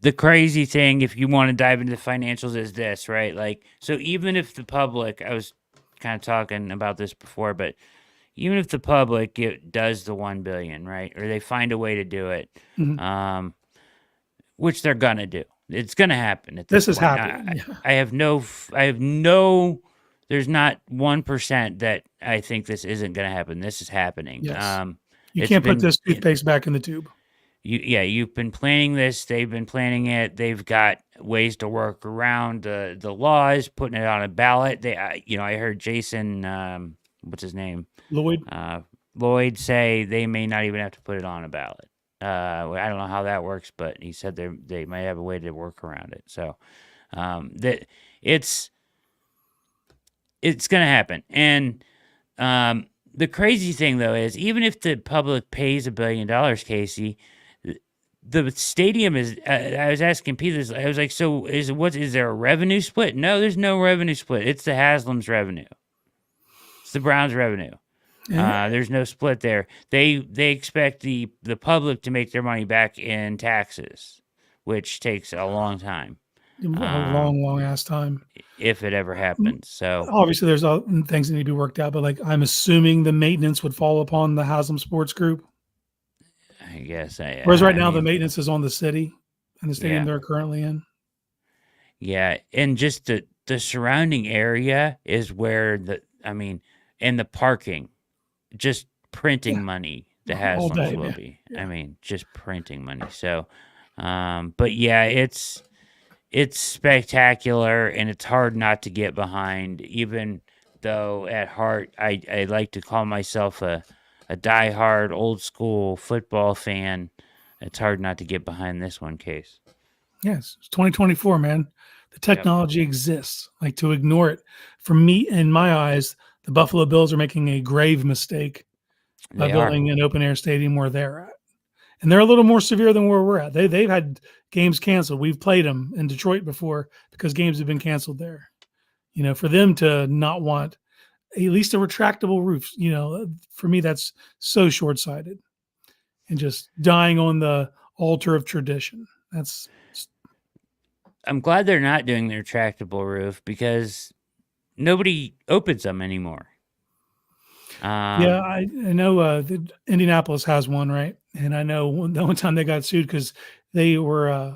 The crazy thing, if you want to dive into the financials, is this, right? Like, so even if the public, I was kind of talking about this before, but even if the public does the 1 billion, right, or they find a way to do it, Mhm. um, which they're gonna do, it's gonna happen at this This is point. happening. Yeah. I have no. There's not 1% that I think this isn't gonna happen. This is happening. Yes. You It's can't put been this toothpaste back in the tube. you've been planning this. They've been planning it. They've got ways to work around the laws, putting it on a ballot. I heard Jason, what's his name, Lloyd, uh, Lloyd say they may not even have to put it on a ballot. I don't know how that works, but he said they might have a way to work around it. So that it's gonna happen. And the crazy thing though is even if the public pays $1 billion, Casey, the stadium is. I was asking Peter. I was like, "So is there a revenue split?" No, there's no revenue split. It's the Haslam's revenue. It's the Browns' revenue. There's no split there. They expect the public to make their money back in taxes, which takes a long time, a long ass time. if it ever happens. So Obviously, there's things that need to be worked out, but like I'm assuming the maintenance would fall upon the Haslam Sports Group. I guess Whereas right I now the mean, maintenance is on the city and the stadium yeah, they're currently in. yeah, and just the surrounding area is where and the parking, just Yeah, printing money. The all Haslams day, will man. be. I Yeah. mean, just printing money. So, but yeah, it's spectacular and it's hard not to get behind, even though at heart I like to call myself a diehard old school football fan. It's hard not to get behind this one, Case. Yes, it's 2024, man. The Yep, technology exists. Like to ignore it, for me, in my eyes, the Buffalo Bills are making a grave mistake by they are. building an open air stadium where they're at, and they're a little more severe than where we're at. They've had games canceled. We've played them in Detroit before because games have been canceled there. For them to not want at least a retractable roof, for me that's so short sighted and just dying on the altar of tradition. That's I'm glad they're not doing the retractable roof because nobody opens them anymore. Yeah, Um, I know Indianapolis has one, right? And I know the one time they got sued because they were uh,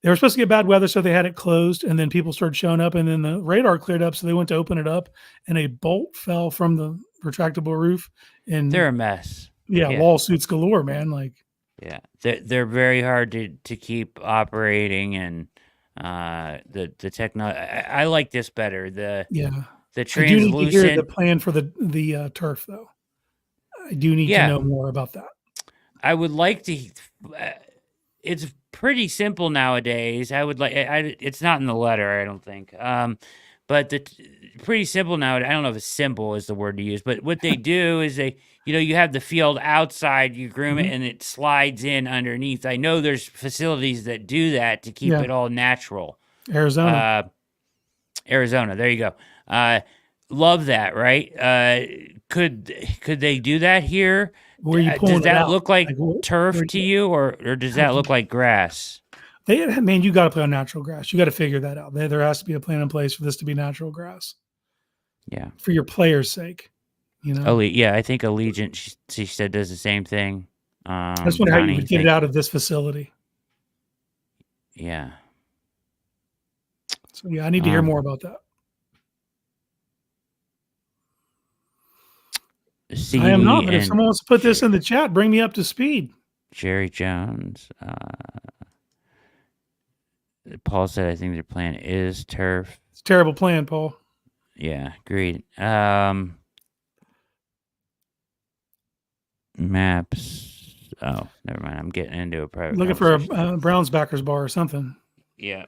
they were supposed to get bad weather, so they had it closed, and then people started showing up, and then the radar cleared up, so they went to open it up, and a bolt fell from the retractable roof, they're and a mess. yeah, Yeah, lawsuits galore, man. Like, yeah. They're very hard to keep operating, and the technology. I like this better. yeah, The I do need to hear the translucent. plan for the turf, though. I do need to Yeah, know more about that. I would like to. Uh, it's pretty simple nowadays. I would like. It's not in the letter, I don't think. But pretty simple now. I don't know if it's simple is the word to use, but what they do is you have the field outside, you groom it, Mhm. and it slides in underneath. I know there's facilities that do that to keep Yeah, it all natural. Arizona. Uh, Arizona, there you go. Love that, right? Could they do that here? Where are you Does pulling it that out? look like Like, where turf to you, or does that look like grass? man, you got to play on natural grass. You got to figure that out. There has to be a plan in place for this to be natural grass Yeah. for your players' sake. Yeah, I think Allegiant, she said, does the same thing. I just wonder how you would get it out of this facility. Yeah. So yeah, I need to hear more about that. I am not, but if someone wants to put this in the chat, bring me up to speed. Jerry Jones. Paul said, I think their plan is turf. It's a terrible plan, Paul. Yeah, agreed. Maps. Oh, never mind. I'm getting into a private. Looking for a Browns backers bar or something. Yeah.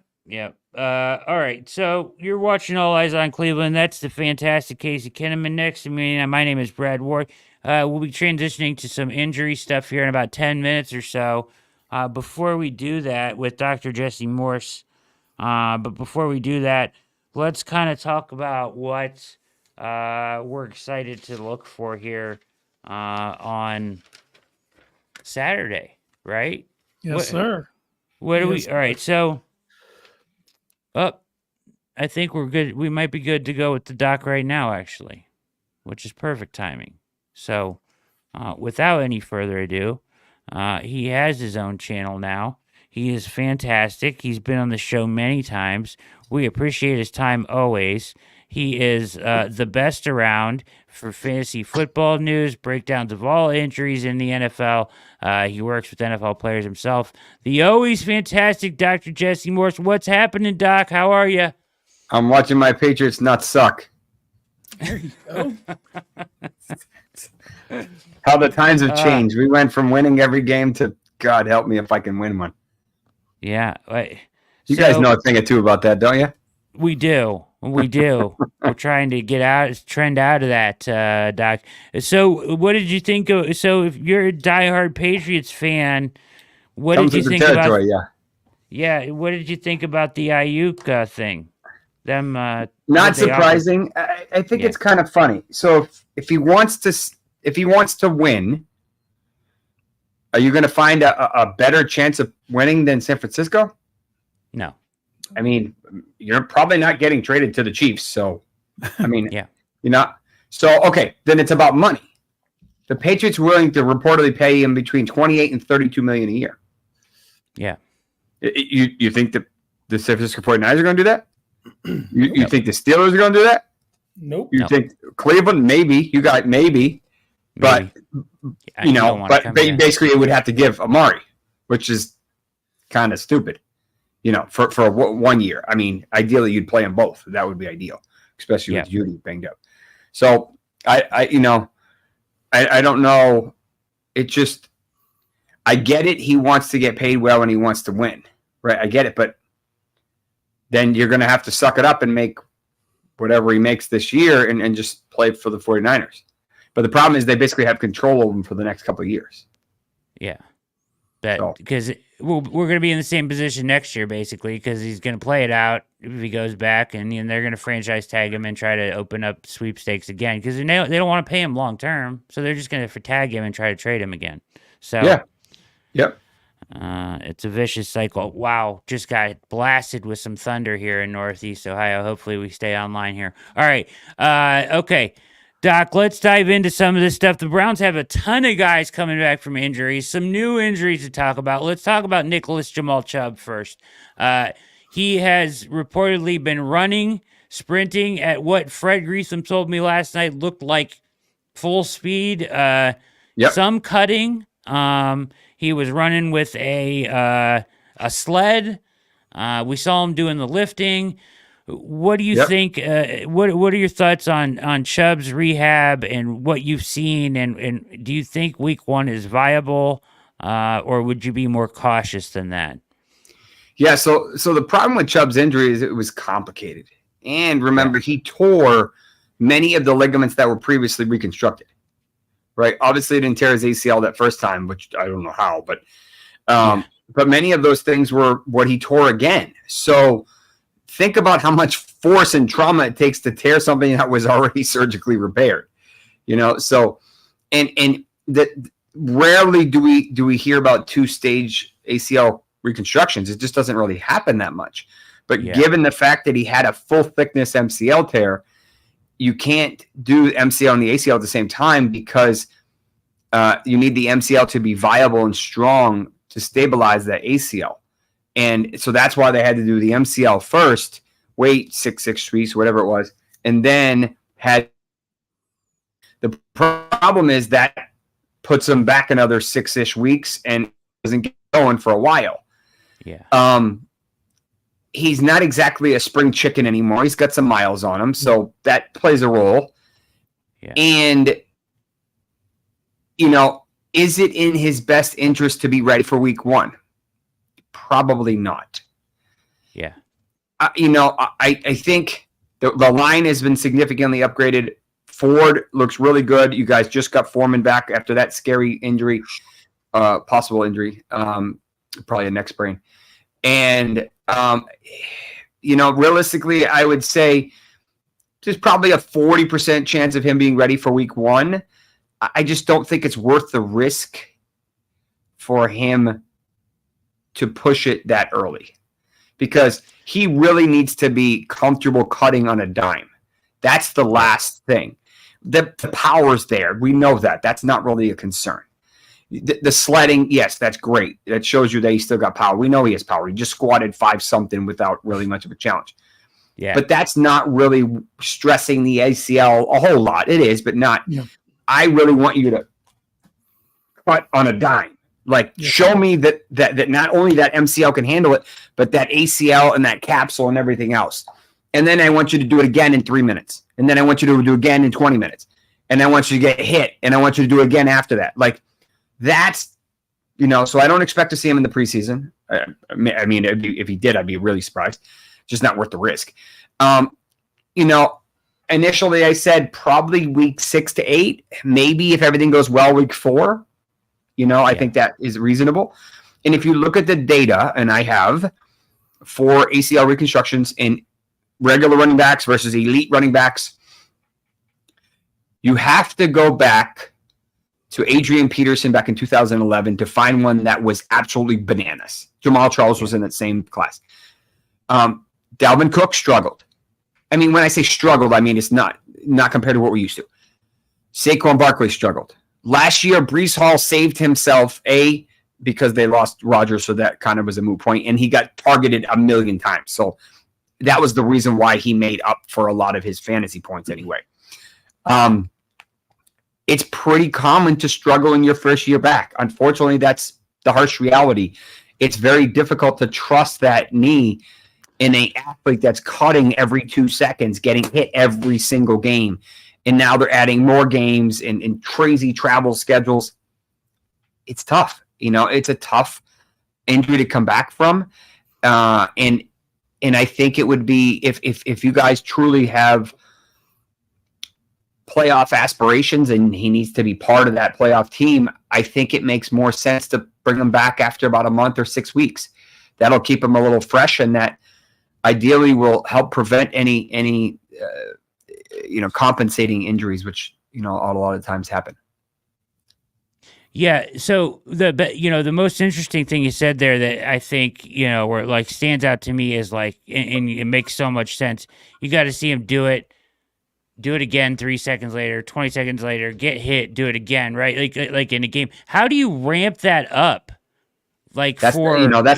All right. So you're watching All Eyes on Cleveland. That's the fantastic Casey Kinnamon. Next to me, my name is Brad Ward. We'll be transitioning to some injury stuff here in about 10 minutes or so. Before we do that with Dr. Jesse Morse, but before we do that, let's kind of talk about what we're excited to look for here on Saturday, right? Yes, sir. What do we? All right, so I think we're good. We might be good to go with the doc right now, actually, which is perfect timing. So, without any further ado, he has his own channel now. He is fantastic. He's been on the show many times. We appreciate his time always. He is the best around for fantasy football news, breakdowns of all injuries in the NFL. He works with NFL players himself. The always fantastic Dr. Jesse Morse. What's happening, Doc? How are you? I'm watching my Patriots not suck. There you go. How the times have changed. We went from winning every game to God help me if I can win one. Yeah. You guys know a thing or two about that, don't you? We do. We're trying to trend out of that, Doc. So what did you think of, so if you're a diehard Patriots fan, what did you think about, what did you think about the Aiyuk thing? Them not surprising. I think it's kind of funny. So if he wants to win, are you going to find a better chance of winning than San Francisco? No. I mean, you're probably not getting traded to the Chiefs. So, I mean, you're not. So, okay, then it's about money. The Patriots are willing to reportedly pay him between $28 and $32 million a year. Yeah. You think that the San Francisco 49ers are going to do that? You think the Steelers are going to do that? Nope. You think Cleveland? Maybe. You got maybe. But, basically it would have to give Amari, which is kind of stupid, for 1 year. I mean, ideally you'd play them both. That would be ideal, especially with Judy banged up. So I don't know. It just, I get it. He wants to get paid well and he wants to win, right? I get it. But then you're going to have to suck it up and make whatever he makes this year and just play for the 49ers. But the problem is they basically have control over him for the next couple of years. Yeah. Because we're going to be in the same position next year, basically, because he's going to play it out if he goes back, and they're going to franchise tag him and try to open up sweepstakes again, because they don't want to pay him long term, so they're just going to tag him and try to trade him again. So yeah, yep. It's a vicious cycle. Wow, just got blasted with some thunder here in Northeast Ohio. Hopefully we stay online here. All right, okay. Doc, let's dive into some of this stuff. The Browns have a ton of guys coming back from injuries, some new injuries to talk about. Let's talk about Nicholas Jamal Chubb first. He has reportedly been running, sprinting at what Fred Greetham told me last night looked like full speed, some cutting. He was running with a sled. We saw him doing the lifting. What do you think? What are your thoughts on Chubb's rehab and what you've seen? And do you think week 1 is viable, or would you be more cautious than that? Yeah. So the problem with Chubb's injury is it was complicated. And remember, he tore many of the ligaments that were previously reconstructed. Right. Obviously, he didn't tear his ACL that first time, which I don't know how, but many of those things were what he tore again. So think about how much force and trauma it takes to tear something that was already surgically repaired. So and that rarely do we hear about 2-stage ACL reconstructions. It just doesn't really happen that much. But given the fact that he had a full thickness MCL tear, you can't do MCL and the ACL at the same time because you need the MCL to be viable and strong to stabilize that ACL. And so that's why they had to do the MCL first, wait 6 weeks, whatever it was, and then had the problem is that puts him back another 6-ish weeks and doesn't get going for a while. Yeah. He's not exactly a spring chicken anymore. He's got some miles on him, so that plays a role. Yeah. And, is it in his best interest to be ready for week 1? Probably not. Yeah. I think the line has been significantly upgraded. Ford looks really good. You guys just got Foreman back after that scary injury, possible injury, probably a neck sprain. And, realistically, I would say there's probably a 40% chance of him being ready for week 1. I just don't think it's worth the risk for him to push it that early because he really needs to be comfortable cutting on a dime. That's the last thing. The power's there. We know that. That's not really a concern. The sledding, yes, that's great. That shows you that he still got power. We know he has power. He just squatted 5-something without really much of a challenge. Yeah. But that's not really stressing the ACL a whole lot. It is, but not. Yeah. I really want you to cut on a dime. Show me that not only that MCL can handle it, but that ACL and that capsule and everything else. And then I want you to do it again in 3 minutes. And then I want you to do it again in 20 minutes. And I want you to get hit. And I want you to do it again after that. That's, so I don't expect to see him in the preseason. I mean, if he did, I'd be really surprised. Just not worth the risk. Initially I said probably week 6 to 8, maybe if everything goes well, week 4. I think that is reasonable. And if you look at the data, and I have, for ACL reconstructions in regular running backs versus elite running backs, you have to go back to Adrian Peterson back in 2011 to find one that was absolutely bananas. Jamal Charles was in that same class. Dalvin Cook struggled. I mean, when I say struggled, I mean it's not compared to what we're used to. Saquon Barkley struggled. Last year, Breece Hall saved himself, because they lost Rodgers, so that kind of was a moot point, and he got targeted 1 million times. So that was the reason why he made up for a lot of his fantasy points anyway. It's pretty common to struggle in your first year back. Unfortunately, that's the harsh reality. It's very difficult to trust that knee in an athlete that's cutting every 2 seconds, getting hit every single game. And now they're adding more games and crazy travel schedules. It's tough. It's a tough injury to come back from. And I think it would be, if you guys truly have playoff aspirations and he needs to be part of that playoff team, I think it makes more sense to bring him back after about a month or 6 weeks. That'll keep him a little fresh, and that ideally will help prevent any compensating injuries, which a lot of times happen. Yeah. So the most interesting thing you said there that I think where stands out to me is and it makes so much sense. You got to see him do it again 3 seconds later, 20 seconds later, get hit, do it again, right? Like in a game. How do you ramp that up? That's that's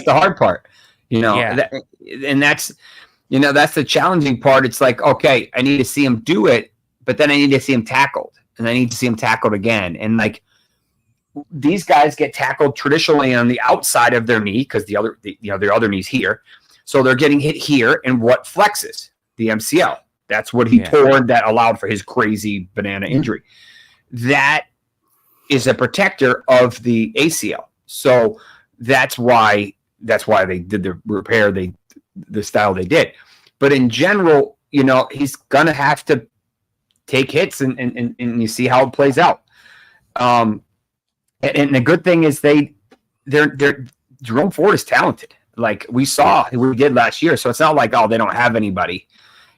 the hard part. Yeah. And that's the challenging part. It's okay, I need to see him do it, but then I need to see him tackled, and I need to see him tackled again. And these guys get tackled traditionally on the outside of their knee because their other knee's here, so they're getting hit here. And what flexes? The MCL. That's what he tore. That allowed for his crazy banana injury. That is a protector of the ACL. So that's why they did the repair the style they did. But in general, he's gonna have to take hits and you see how it plays out. And the good thing is Jerome Ford is talented. like we saw we did last year. So it's not like, oh, they don't have anybody,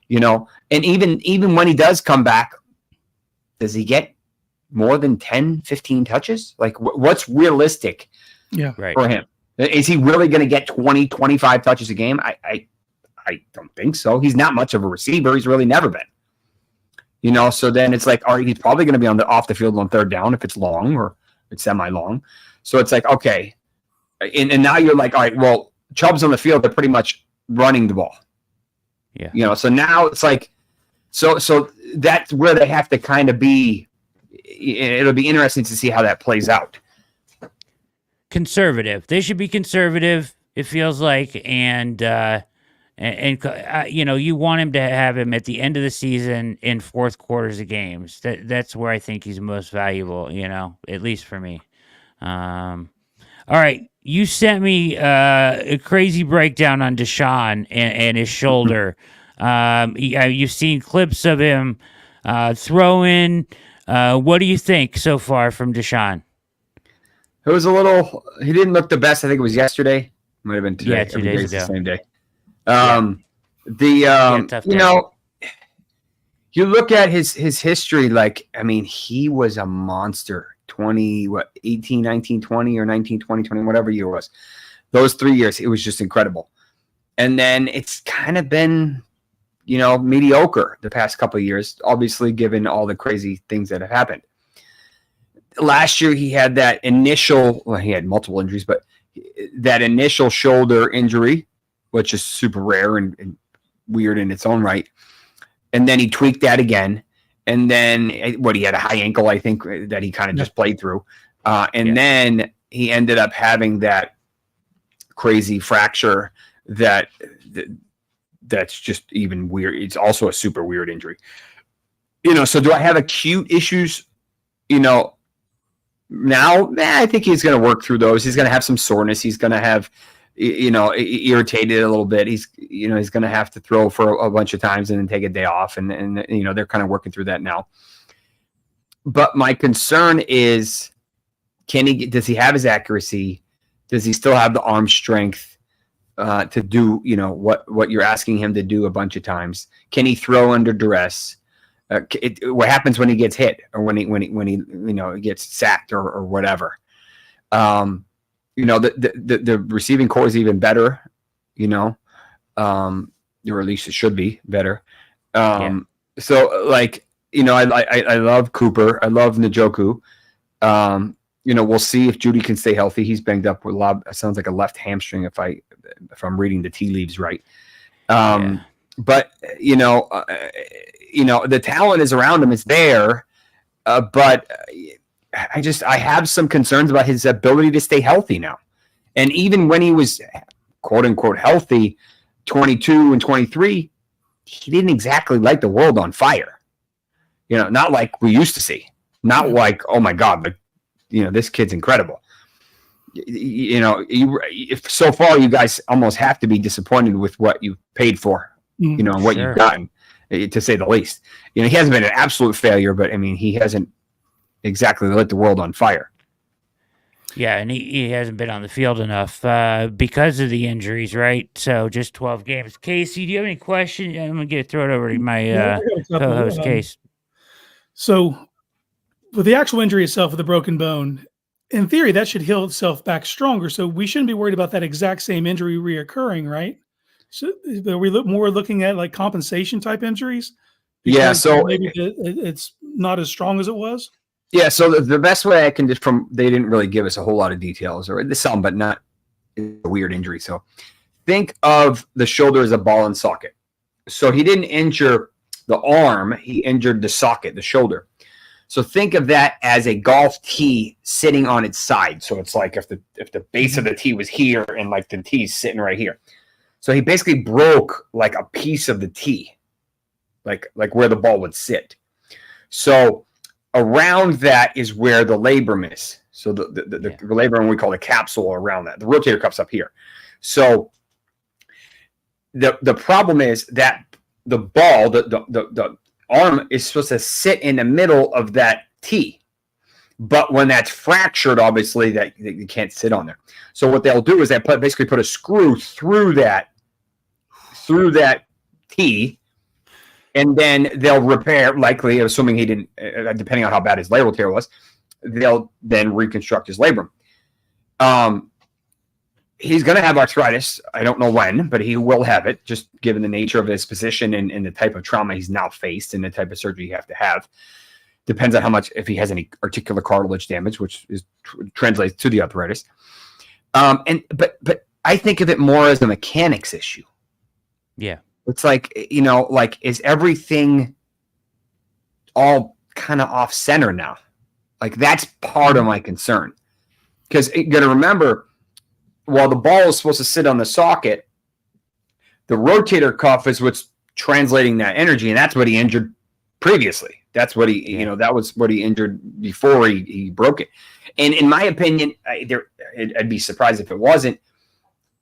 and even when he does come back, does he get more than 10, 15 touches? Like what's realistic for him? Is he really going to get 20, 25 touches a game? I don't think so. He's not much of a receiver. He's really never been. So then it's like, all right, he's probably going to be off the field on third down if it's long or it's semi-long. So it's like, okay. And now you're like, all right, well, Chubb's on the field. They're pretty much running the ball. Yeah. So now it's like, so that's where they have to kind of be. It'll be interesting to see how that plays out. Conservative. They should be conservative, it feels like. And you want him to have him at the end of the season in fourth quarters of games. That's where I think he's most valuable, at least for me. All right. You sent me a crazy breakdown on Deshaun and his shoulder. You've seen clips of him throwing. What do you think so far from Deshaun? It was he didn't look the best. I think it was yesterday. Might have been today. Yeah, 2 days ago. The same day. You look at his history, he was a monster. 18, 19, 20 or 19, 20, 20, whatever year it was. Those 3 years, it was just incredible. And then it's kind of been, mediocre the past couple of years, obviously given all the crazy things that have happened. Last year, he had he had multiple injuries, but that initial shoulder injury, which is super rare and weird in its own right. And then he tweaked that again. And then he had a high ankle, I think, that he kind of just played through. Then he ended up having that crazy fracture that's just even weird. It's also a super weird injury. So do I have acute issues? Now, I think he's going to work through those. He's going to have some soreness. He's going to have, irritated a little bit. He's going to have to throw for a bunch of times and then take a day off. And they're kind of working through that now. But my concern is, does he have his accuracy? Does he still have the arm strength to do, what you're asking him to do a bunch of times? Can he throw under duress? What happens when he gets hit or when he gets sacked or whatever? The receiving core is even better, or at least it should be better. So I love Cooper. I love Njoku. We'll see if Judy can stay healthy. He's banged up with it sounds like a left hamstring if I'm reading the tea leaves right. But the talent is around him. It's there, but I have some concerns about his ability to stay healthy now. And even when he was quote unquote healthy, 22 and 23, he didn't exactly light the world on fire. Not like we used to see. Not like, oh my God, this kid's incredible. If so far you guys almost have to be disappointed with what you paid for, and what you've gotten, to say the least. He hasn't been an absolute failure, but he hasn't exactly lit the world on fire. Yeah, and he hasn't been on the field enough because of the injuries, right? So just 12 games. Casey, do you have any questions? I'm going to throw it over to my co-host, Case. So with the actual injury itself, with the broken bone, in theory, that should heal itself back stronger. So we shouldn't be worried about that exact same injury reoccurring, right? So are we more looking at like compensation type injuries? Because so maybe it's not as strong as it was. Yeah, so the best way I can they didn't really give us a whole lot of details, or some, but not a weird injury. So think of the shoulder as a ball and socket. So he didn't injure the arm, he injured the socket, the shoulder. So think of that as a golf tee sitting on its side. So it's like if the base of the tee was here and like the tee's sitting right here. So he basically broke like a piece of the tee, like where the ball would sit. So around that is where the labrum is. So the labrum, we call the capsule around that. The rotator cuff's up here. So the problem is that the ball, the arm is supposed to sit in the middle of that tee. But when that's fractured, obviously that you can't sit on there. So what they'll do is they basically put a screw through that T, and then they'll repair, likely, assuming he didn't, depending on how bad his labral tear was, they'll then reconstruct his labrum. He's going to have arthritis. I don't know when, but he will have it, just given the nature of his position and the type of trauma he's now faced and the type of surgery you have to have. Depends on how much, if he has any articular cartilage damage, which translates to the arthritis. But I think of it more as a mechanics issue. Yeah. It's like, is everything all kind of off center now? Like, that's part of my concern. Because you got to remember, while the ball is supposed to sit on the socket, the rotator cuff is what's translating that energy, and that's what he injured previously. That's what he, that was what he injured before he broke it. And in my opinion, I'd be surprised if it wasn't.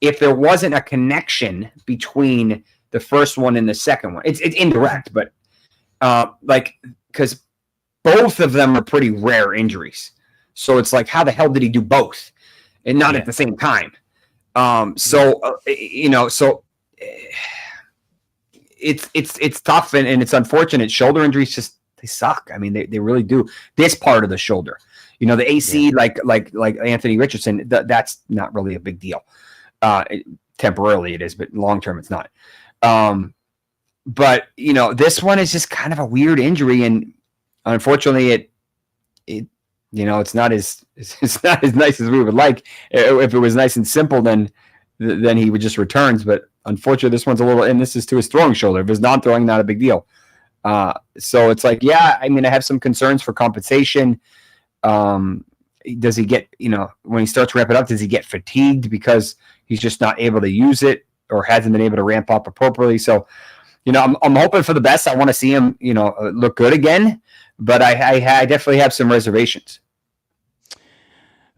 If there wasn't a connection between the first one and the second one, it's indirect, but because both of them are pretty rare injuries. So it's like, how the hell did he do both and not at the same time? It's tough and it's unfortunate. Shoulder injuries they suck. I mean, they really do. This part of the shoulder, the AC, like Anthony Richardson, that's not really a big deal. Temporarily it is, but long term it's not. But this one is just kind of a weird injury, and unfortunately, it's not as nice as we would like. If it was nice and simple, then he would just returns. But unfortunately, this one's a little, and this is to his throwing shoulder. If it's non-throwing, not a big deal. So it's like, I have some concerns for compensation. Does he get, when he starts to ramp it up, does he get fatigued because he's just not able to use it or hasn't been able to ramp up appropriately? So, I'm hoping for the best. I want to see him, look good again, but I definitely have some reservations.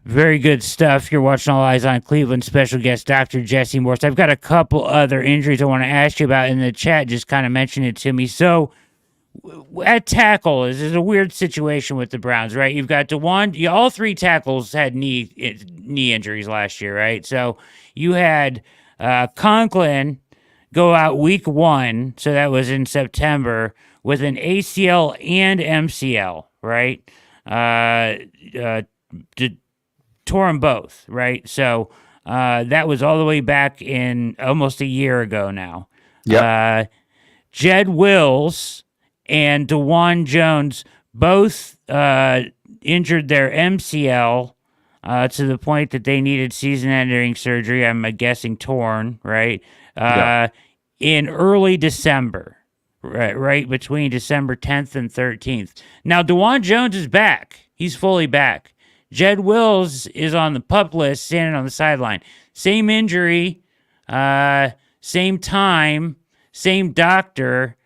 Very good stuff. You're watching All Eyes on Cleveland. Special guest, Dr. Jesse Morse. I've got a couple other injuries I want to ask you about in the chat. Just kind of mentioned it to me. So, at tackle, this is a weird situation with the Browns, right? You've got DeWan. All three tackles had knee injuries last year, right? So you had Conklin go out week 1, so that was in September, with an ACL and MCL, right? Tore them both, right? So that was all the way back in almost a year ago now. Yeah. Jed Wills and DeWan Jones both injured their MCL to the point that they needed season-ending surgery. I'm guessing torn, right? In early December, right between December 10th and 13th. Now, DeWan Jones is back. He's fully back. Jed Wills is on the PUP list, standing on the sideline. Same injury, same time, same doctor.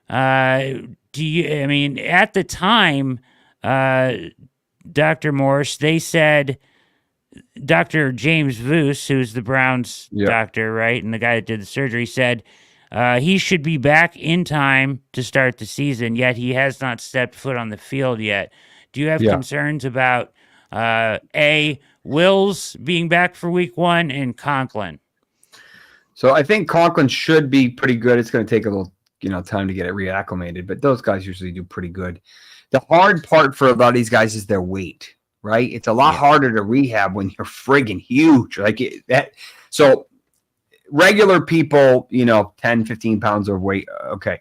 At the time, Dr. Morse, they said Dr. James Voos, who's the Browns doctor, right, and the guy that did the surgery, said he should be back in time to start the season, yet he has not stepped foot on the field yet. Do you have concerns about Wills being back for week 1 and Conklin? So I think Conklin should be pretty good. It's going to take a little time to get it reacclimated, but those guys usually do pretty good. The hard part for a lot of these guys is their weight, right? It's a lot harder to rehab when you're friggin' huge. So regular people, 10, 15 pounds of weight, okay.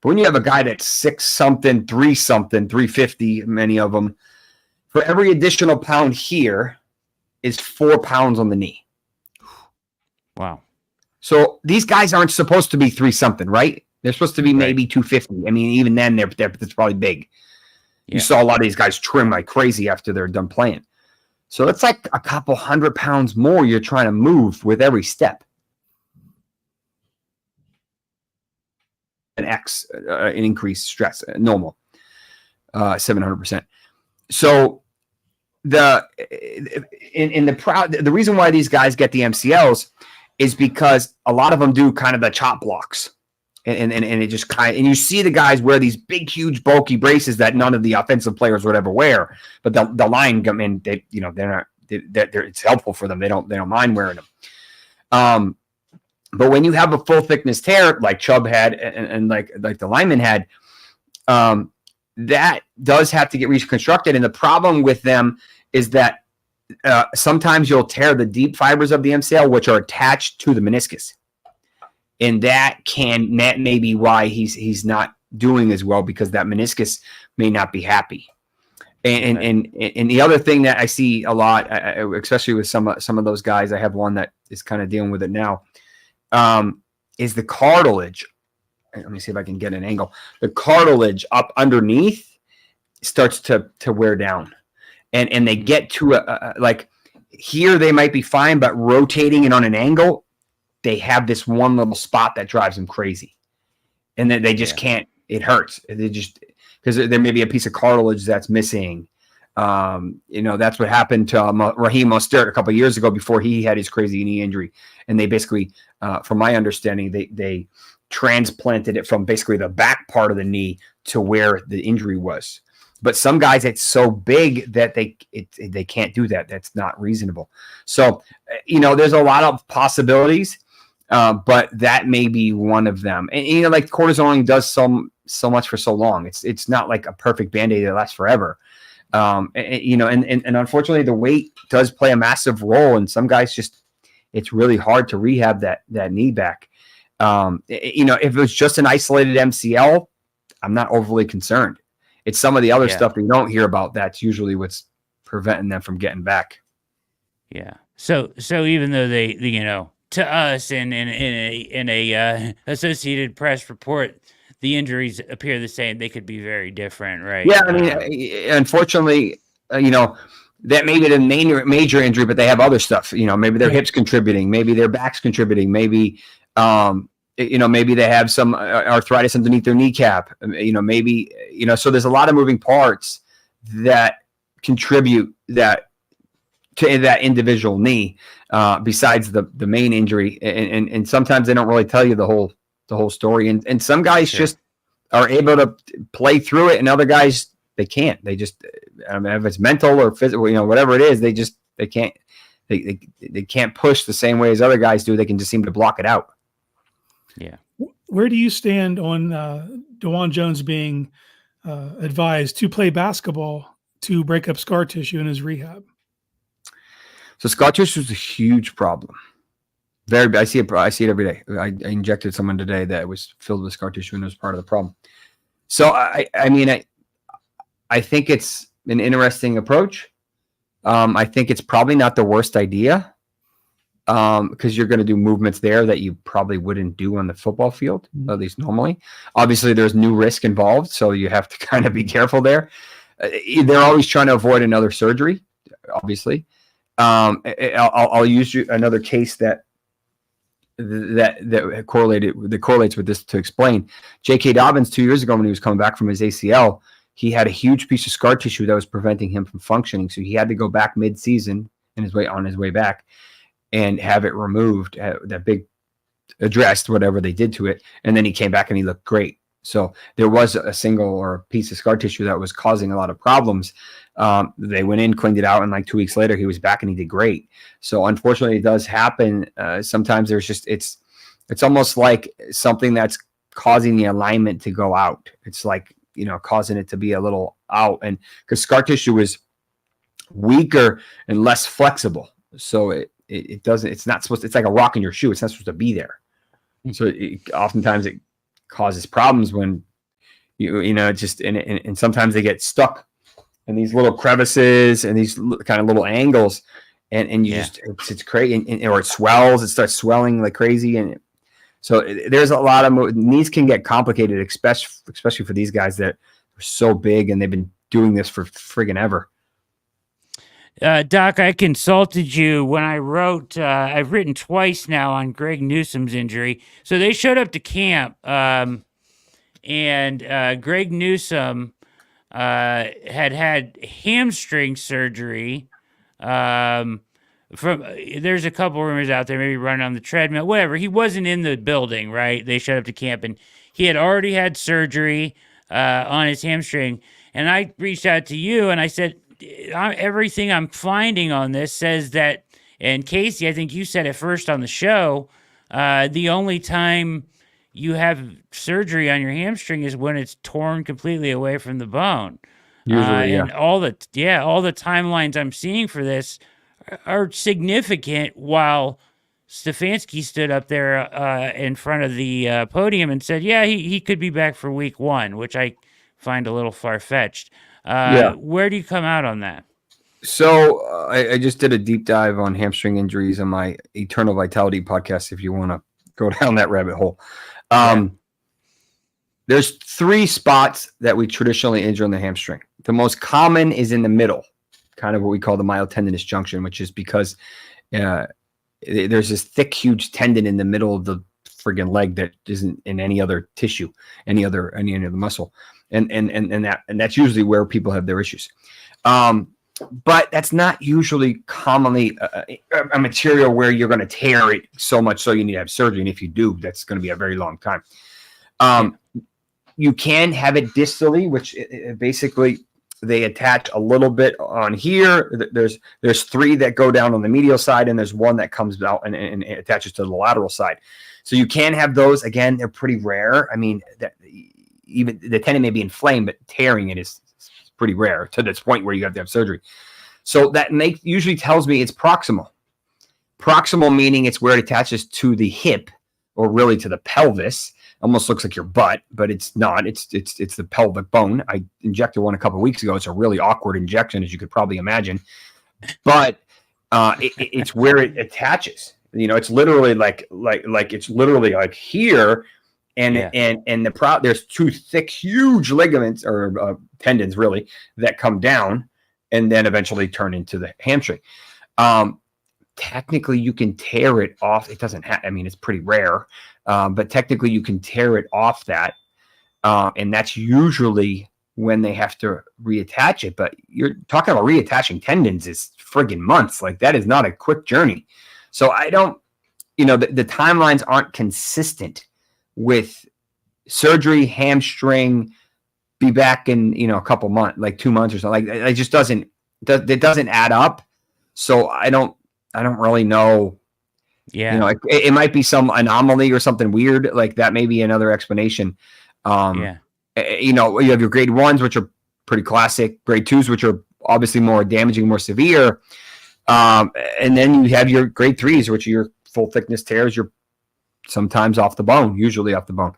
But when you have a guy that's 6-something, 3-something, 350, many of them, for every additional pound here is 4 pounds on the knee. Wow. So these guys aren't supposed to be 3-something, right? They're supposed to be maybe 250. I mean, even then, that's probably big. Yeah. You saw a lot of these guys trim like crazy after they're done playing. So that's like a couple 100 pounds more you're trying to move with every step. An increased stress, normal, 700%. So the reason why these guys get the MCLs is because a lot of them do kind of the chop blocks And it just and you see the guys wear these big, huge, bulky braces that none of the offensive players would ever wear, but the line come in, it's helpful for them. They don't mind wearing them. But when you have a full thickness tear like Chubb had and like the lineman had, that does have to get reconstructed. And the problem with them is that sometimes you'll tear the deep fibers of the MCL, which are attached to the meniscus. And that may be why he's not doing as well, because that meniscus may not be happy. And the other thing that I see a lot, especially with some of those guys, I have one that is kind of dealing with it now, is the cartilage. Let me see if I can get an angle. The cartilage up underneath starts to wear down, and they get to like here they might be fine, but rotating it on an angle, they have this one little spot that drives them crazy, and then they just can't. It hurts. They just because there may be a piece of cartilage that's missing. That's what happened to Raheem Mostert a couple of years ago before he had his crazy knee injury, and they basically, from my understanding, they transplanted it from basically the back part of the knee to where the injury was. But some guys, it's so big that they can't do that. That's not reasonable. So, there's a lot of possibilities. But that may be one of them. And like cortisone does so much for so long. It's not like a perfect Band-Aid that lasts forever. And unfortunately the weight does play a massive role. And some guys it's really hard to rehab that knee back. If it was just an isolated MCL, I'm not overly concerned. It's some of the other stuff that you don't hear about. That's usually what's preventing them from getting back. Yeah. So even though they to us in a Associated Press report, the injuries appear the same. They could be very different, right? Yeah, I mean, unfortunately, that may be the major injury, but they have other stuff. Maybe their hips contributing, maybe their backs contributing, maybe maybe they have some arthritis underneath their kneecap. Maybe so there's a lot of moving parts that contribute to that individual knee, besides the main injury, and sometimes they don't really tell you the whole story, and some guys just are able to play through it, and other guys they can't. They just, if it's mental or physical, whatever it is, they can't. They can't push the same way as other guys do. They can just seem to block it out. Yeah. Where do you stand on DeJuan Jones being advised to play basketball to break up scar tissue in his rehab? So scar tissue is a huge problem. I see it every day. I injected someone today that was filled with scar tissue, and it was part of the problem. So I think it's an interesting approach. I think it's probably not the worst idea, because you're going to do movements there that you probably wouldn't do on the football field, at least normally. Obviously, there's new risk involved, so you have to kind of be careful there. They're always trying to avoid another surgery, obviously. I'll use another case that correlates with this to explain. J.K. Dobbins 2 years ago, when he was coming back from his ACL, he had a huge piece of scar tissue that was preventing him from functioning. So he had to go back mid-season on his way back and have it removed, that big addressed, whatever they did to it. And then he came back and he looked great. So there was a single or a piece of scar tissue that was causing a lot of problems. They went in, cleaned it out, and like 2 weeks later, he was back and he did great. So unfortunately, it does happen. Sometimes there's it's almost like something that's causing the alignment to go out. It's like, causing it to be a little out, and because scar tissue is weaker and less flexible, so it doesn't. It's not supposed. It's like a rock in your shoe. It's not supposed to be there. So oftentimes it causes problems when and sometimes they get stuck in these little crevices and these kind of little angles, and you it's crazy, or it swells. It starts swelling like crazy, and so there's a lot of knees can get complicated, especially for these guys that are so big and they've been doing this for friggin' ever. Doc, I consulted you when I wrote. I've written twice now on Greg Newsome's injury. So they showed up to camp, and Greg Newsome had hamstring surgery there's a couple rumors out there, maybe running on the treadmill, whatever. He wasn't in the building, right? They showed up to camp, and he had already had surgery on his hamstring. And I reached out to you, and I said, everything I'm finding on this says that, and Casey, I think you said it first on the show, the only time you have surgery on your hamstring is when it's torn completely away from the bone. Usually, and all the timelines I'm seeing for this are significant, while Stefanski stood up there in front of the podium and said, yeah, he could be back for week 1, which I find a little far-fetched. Where do you come out on that? So I just did a deep dive on hamstring injuries on my Eternal Vitality podcast, if you want to go down that rabbit hole. There's 3 spots that we traditionally injure on the hamstring. The most common is in the middle, kind of what we call the myotendinous junction, which is because there's this thick, huge tendon in the middle of the friggin' leg that isn't in any other tissue, any other muscle, and that's usually where people have their issues. But that's not usually commonly a material where you're going to tear it so much so you need to have surgery, and if you do, that's going to be a very long time. You can have it distally, which basically they attach a little bit on here. There's 3 that go down on the medial side, and there's 1 that comes out and attaches to the lateral side. So you can have those. Again, they're pretty rare. I mean, even the tendon may be inflamed, but tearing it is pretty rare to this point where you have to have surgery. So that usually tells me it's proximal. Proximal meaning it's where it attaches to the hip, or really to the pelvis. Almost looks like your butt, but it's not. It's the pelvic bone. I injected one a couple of weeks ago. It's a really awkward injection, as you could probably imagine. But it's where it attaches. It's literally like it's literally like here, and there's 2 thick, huge ligaments or tendons really that come down, and then eventually turn into the hamstring. Technically, you can tear it off. It doesn't have. I mean, it's pretty rare. But technically you can tear it off that. And that's usually when they have to reattach it. But you're talking about reattaching tendons is friggin' months. Like, that is not a quick journey. So I don't, the timelines aren't consistent with surgery, hamstring, be back in, a couple months, like 2 months or something. Like, it just doesn't add up. So I don't really know. Yeah. It might be some anomaly or something weird. Like, that may be another explanation. You have your grade 1s, which are pretty classic, grade 2s, which are obviously more damaging, more severe. And then you have your grade 3s, which are your full thickness tears. You're sometimes off the bone, usually off the bone.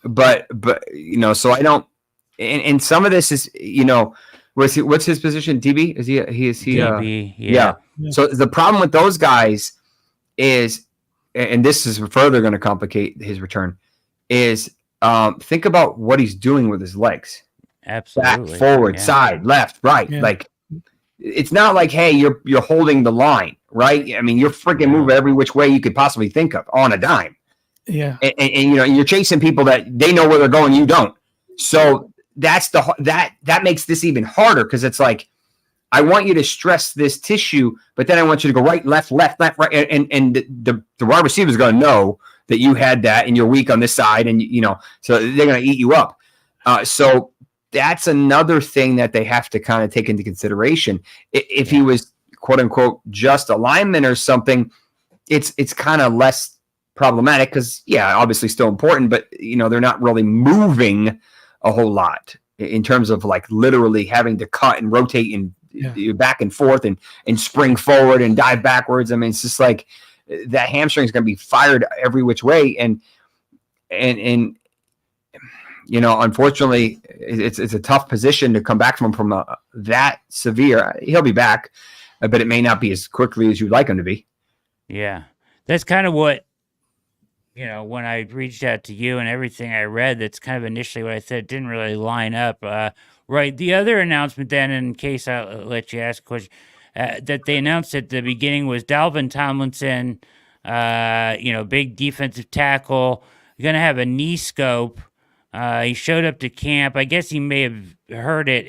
But so I don't, and some of this is, what's his position? DB? Is he DB, yeah. So the problem with those guys is, and this is further going to complicate his return, is think about what he's doing with his legs. Absolutely. Back, forward, side, left, right. Yeah. Like, it's not like, hey, you're holding the line, right? I mean, you're freaking moving every which way you could possibly think of on a dime. Yeah. And you're chasing people that they know where they're going, you don't. So that's that makes this even harder, because it's like, I want you to stress this tissue, but then I want you to go right, left, right, and the wide receiver is going to know that you had that and you're weak on this side, and so they're going to eat you up. So that's another thing that they have to kind of take into consideration. If he was, quote unquote, just alignment or something, it's kind of less problematic, because obviously still important, but they're not really moving a whole lot in terms of like literally having to cut and rotate and back and forth and spring forward and dive backwards. I mean, it's just like that hamstring is going to be fired every which way. And unfortunately it's a tough position to come back from that severe. He'll be back, but it may not be as quickly as you'd like him to be. Yeah. That's kind of what, when I reached out to you and everything I read, that's kind of initially what I said. It didn't really line up. Right. The other announcement then, in case I'll let you ask a question, that they announced at the beginning was Dalvin Tomlinson, big defensive tackle, going to have a knee scope. He showed up to camp. I guess he may have heard it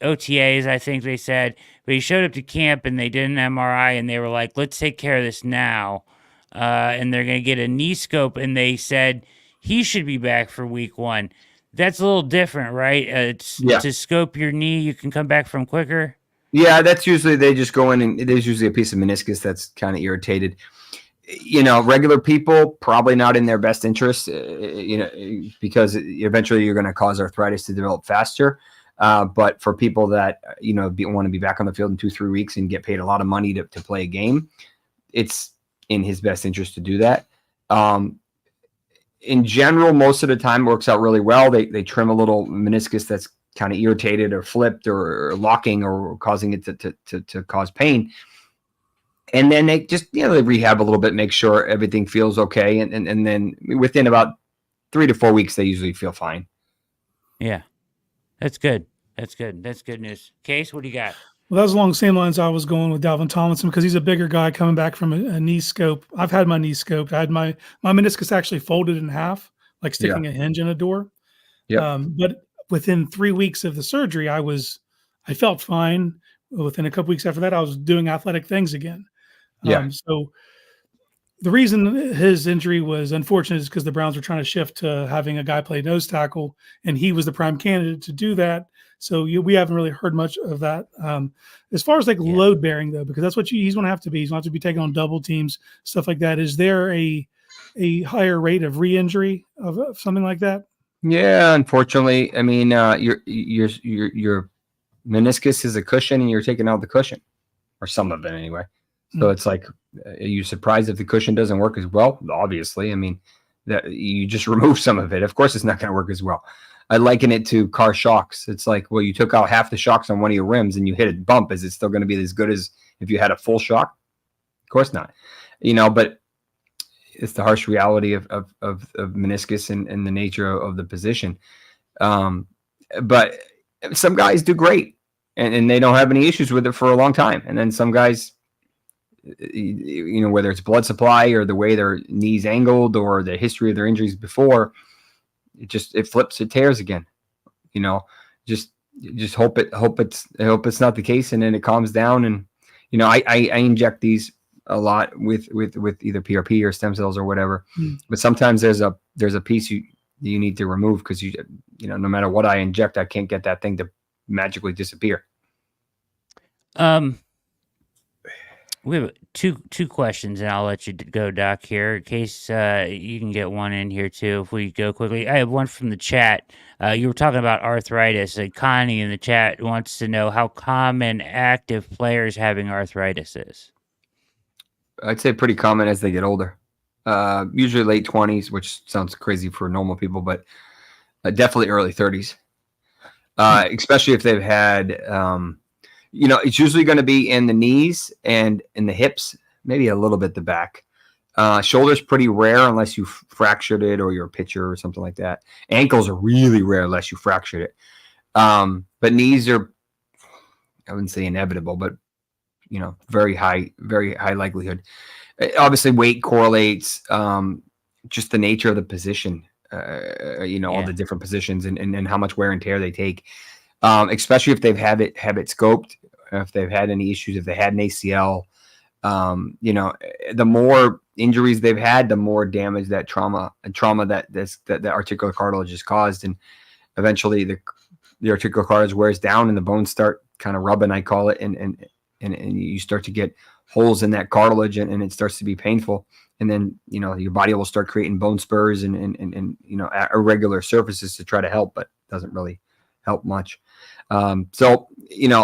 OTAs, I think they said, but he showed up to camp and they did an MRI and they were like, let's take care of this now. And they're going to get a knee scope, and they said he should be back for week 1. That's a little different, right? It's to scope your knee, you can come back from quicker. Yeah, that's usually they just go in and there's usually a piece of meniscus that's kind of irritated. Regular people probably not in their best interest, because eventually you're going to cause arthritis to develop faster. But for people that, want to be back on the field in 2-3 weeks and get paid a lot of money to play a game, it's in his best interest to do that. In general, most of the time it works out really well. They trim a little meniscus that's kind of irritated or flipped or locking or causing it to cause pain. And then they just, they rehab a little bit, make sure everything feels okay. And then within about 3 to 4 weeks, they usually feel fine. Yeah, that's good. That's good. That's good news. Case, what do you got? Well, that was along the same lines I was going with Dalvin Tomlinson, because he's a bigger guy coming back from a knee scope. I've had my knee scoped. I had my meniscus actually folded in half, like sticking a hinge in a door. Yeah. But within 3 weeks of the surgery, I felt fine. Within a couple weeks after that, I was doing athletic things again. So the reason his injury was unfortunate is because the Browns were trying to shift to having a guy play nose tackle, and he was the prime candidate to do that. So we haven't really heard much of that. As far as load bearing though, because that's what he's going to have to be. He's going to have to be taking on double teams, stuff like that. Is there a higher rate of re-injury of something like that? Yeah, unfortunately. I mean, your meniscus is a cushion, and you're taking out the cushion, or some of it anyway. So it's like, are you surprised if the cushion doesn't work as well? Obviously, I mean, that you just remove some of it. Of course, it's not going to work as well. I liken it to car shocks. It's like, well, you took out half the shocks on one of your rims and you hit a bump. Is it still going to be as good as if you had a full shock? Of course not. But it's the harsh reality of meniscus and the nature of the position. But some guys do great and they don't have any issues with it for a long time. And then some guys, whether it's blood supply or the way their knees angled or the history of their injuries before, it flips, it tears again. Just hope it's not the case, and then it calms down. And I inject these a lot with either PRP or stem cells or whatever. But sometimes there's a piece you need to remove because no matter what I inject, I can't get that thing to magically disappear. We have two questions, and I'll let you go, Doc, here, in case you can get one in here, too, if we go quickly. I have one from the chat. You were talking about arthritis. Connie in the chat wants to know how common active players having arthritis is. I'd say pretty common as they get older. Usually late 20s, which sounds crazy for normal people, but definitely early 30s. Especially if they've had... it's usually going to be in the knees and in the hips, maybe a little bit the back. Shoulders pretty rare unless you fractured it or you're a pitcher or something like that. Ankles are really rare unless you fractured it. But knees are, I wouldn't say inevitable, but very high likelihood. Obviously, weight correlates. Just the nature of the position. All the different positions and how much wear and tear they take. Especially if they've have it scoped, if they've had any issues, if they had an ACL, the more injuries they've had, the more damage that trauma that articular cartilage has caused, and eventually the articular cartilage wears down and the bones start kind of rubbing, I call it, and you start to get holes in that cartilage, and it starts to be painful, and then your body will start creating bone spurs and irregular surfaces to try to help, but it doesn't really help much. So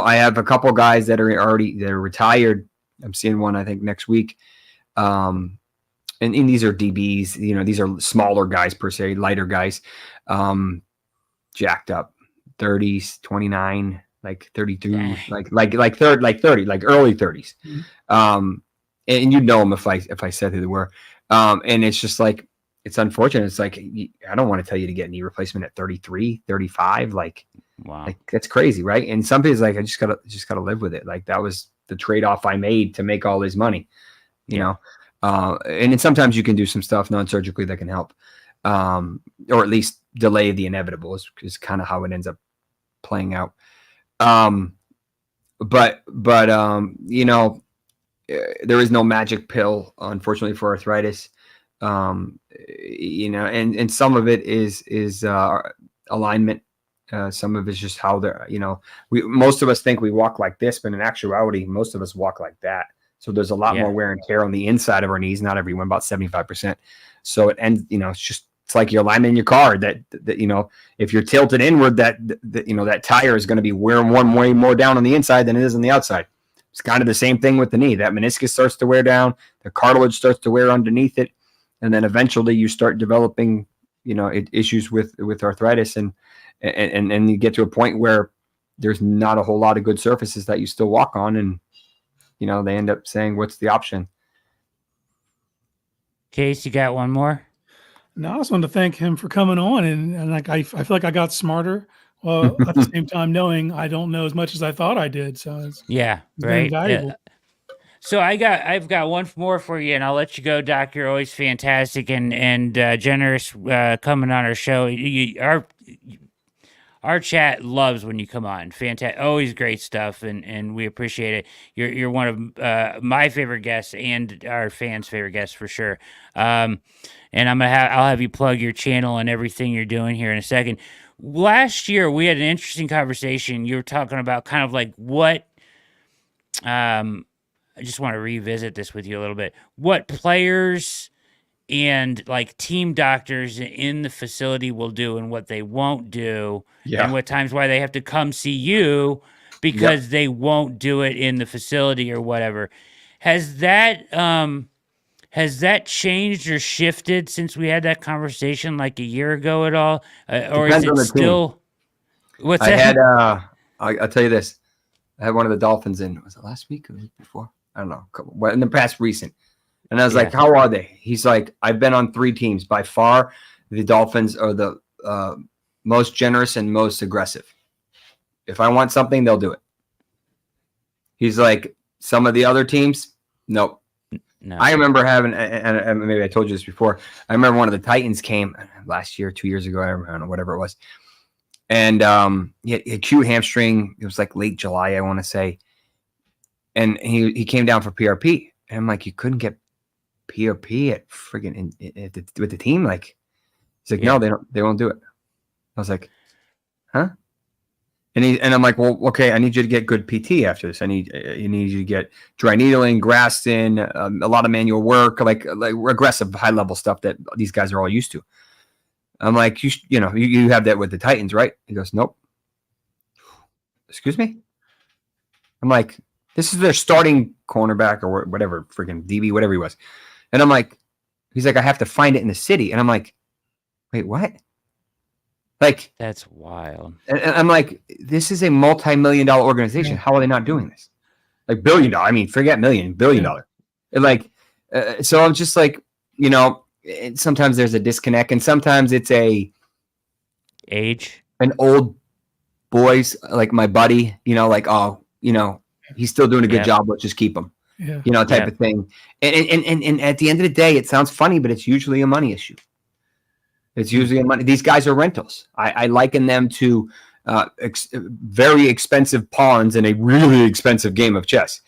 I have a couple guys that are retired. I'm seeing one, I think, next week. And these are DBs, these are smaller guys per se, lighter guys, jacked up 30s, 29, like 32, like 30, like early 30s. And you'd know them if I said who they were. And it's just like, it's unfortunate. It's like, I don't want to tell you to get knee replacement at 33, 35. Like, wow, like, that's crazy. Right. And some people's like, I just gotta live with it. Like, that was the trade-off I made to make all this money, and then sometimes you can do some stuff non-surgically that can help, or at least delay the inevitable is kind of how it ends up playing out. But you know, there is no magic pill, unfortunately, for arthritis. You know, and some of it is alignment. Some of it's just how they're, you know, most of us think we walk like this, but in actuality, most of us walk like that. So there's a lot more wear and tear on the inside of our knees. Not everyone, about 75%. So it ends, you know, it's like your alignment in your car that, you know, if you're tilted inward, that you know, that tire is going to be wearing one way more down on the inside than it is on the outside. It's kind of the same thing with the knee. That meniscus starts to wear down, the cartilage starts to wear underneath it, and then eventually you start developing, you know, issues with arthritis, and you get to a point where there's not a whole lot of good surfaces that you still walk on, and you know, they end up saying, "What's the option?" Case, you got one more? No, I just wanted to thank him for coming on, and like I feel like I got smarter. Well, at the same time, knowing I don't know as much as I thought I did, so it's very valuable. So I've got one more for you, and I'll let you go, Doc. You're always fantastic and generous coming on our show. Our chat loves when you come on. Fantastic, always great stuff, and we appreciate it. You're one of my favorite guests and our fans' favorite guests for sure. And I'll have you plug your channel and everything you're doing here in a second. Last year we had an interesting conversation. You were talking about kind of like what. I just want to revisit this with you a little bit. What players and like team doctors in the facility will do and what they won't do, and what times why they have to come see you because they won't do it in the facility or whatever. Has that changed or shifted since we had that conversation like a year ago at all, or is it still? Team. What's that? I'll tell you this. I had one of the Dolphins in. Was it last week or the week before? I don't know. In the past recent. And I was like, how are they? He's like, I've been on 3 teams. By far, the Dolphins are the most generous and most aggressive. If I want something, they'll do it. He's like, some of the other teams, nope. No. I remember having, and maybe I told you this before, I remember one of the Titans came last year, 2 years ago, I don't know, whatever it was. And he had acute hamstring. It was like late July, I want to say. And he came down for PRP. And I'm like, you couldn't get PRP at friggin' with the team? Like, he's like, no, they won't do it. I was like, huh? And I'm like, well, okay, I need you to get good PT after this. You need you to get dry needling, Graston, a lot of manual work, like aggressive, high level stuff that these guys are all used to. I'm like, you know, you have that with the Titans, right? He goes, nope. Excuse me? I'm like, this is their starting cornerback or whatever, freaking DB, whatever he was. And I'm like, he's like, I have to find it in the city. And I'm like, wait, what? Like, that's wild. And I'm like, this is a multi-million-dollar organization. Yeah. How are they not doing this? Like $1 billion. I mean, forget million, $1 billion. And like, so I'm just like, you know, sometimes there's a disconnect, and sometimes it's an old boys like my buddy, you know, like, oh, you know, he's still doing a good job. Let's just keep him, you know, type of thing. And at the end of the day, it sounds funny, but it's usually a money issue. It's usually a money. These guys are rentals. I liken them to very expensive pawns in a really expensive game of chess.